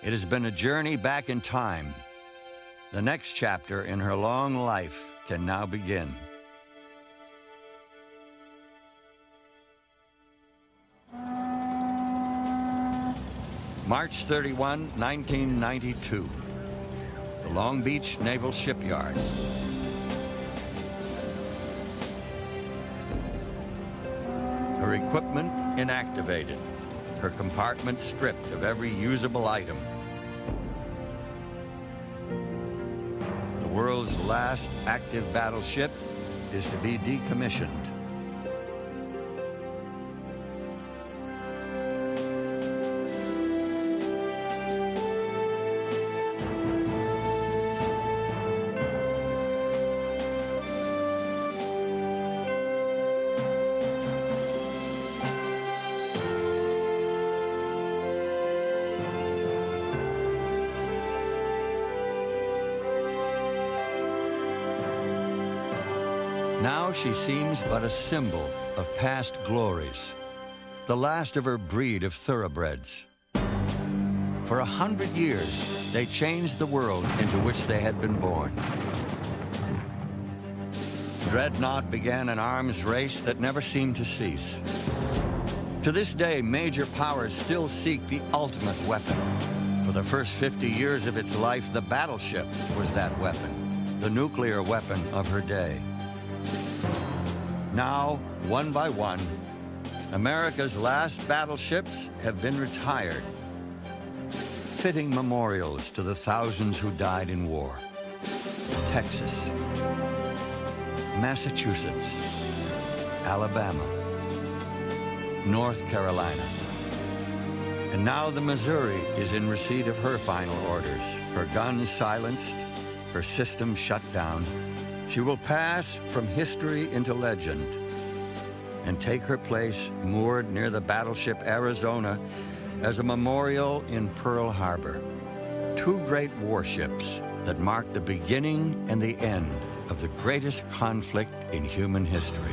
it has been a journey back in time. The next chapter in her long life can now begin. March 31, 1992, the Long Beach Naval Shipyard. Her equipment inactivated, her compartment stripped of every usable item. The world's last active battleship is to be decommissioned. Now she seems but a symbol of past glories, the last of her breed of thoroughbreds. For 100 years, they changed the world into which they had been born. Dreadnought began an arms race that never seemed to cease. To this day, major powers still seek the ultimate weapon. For the first 50 years of its life, the battleship was that weapon, the nuclear weapon of her day. Now, one by one, America's last battleships have been retired, fitting memorials to the thousands who died in war. Texas, Massachusetts, Alabama, North Carolina. And now the Missouri is in receipt of her final orders, her guns silenced, her system shut down. She will pass from history into legend and take her place moored near the battleship Arizona as a memorial in Pearl Harbor. Two great warships that mark the beginning and the end of the greatest conflict in human history.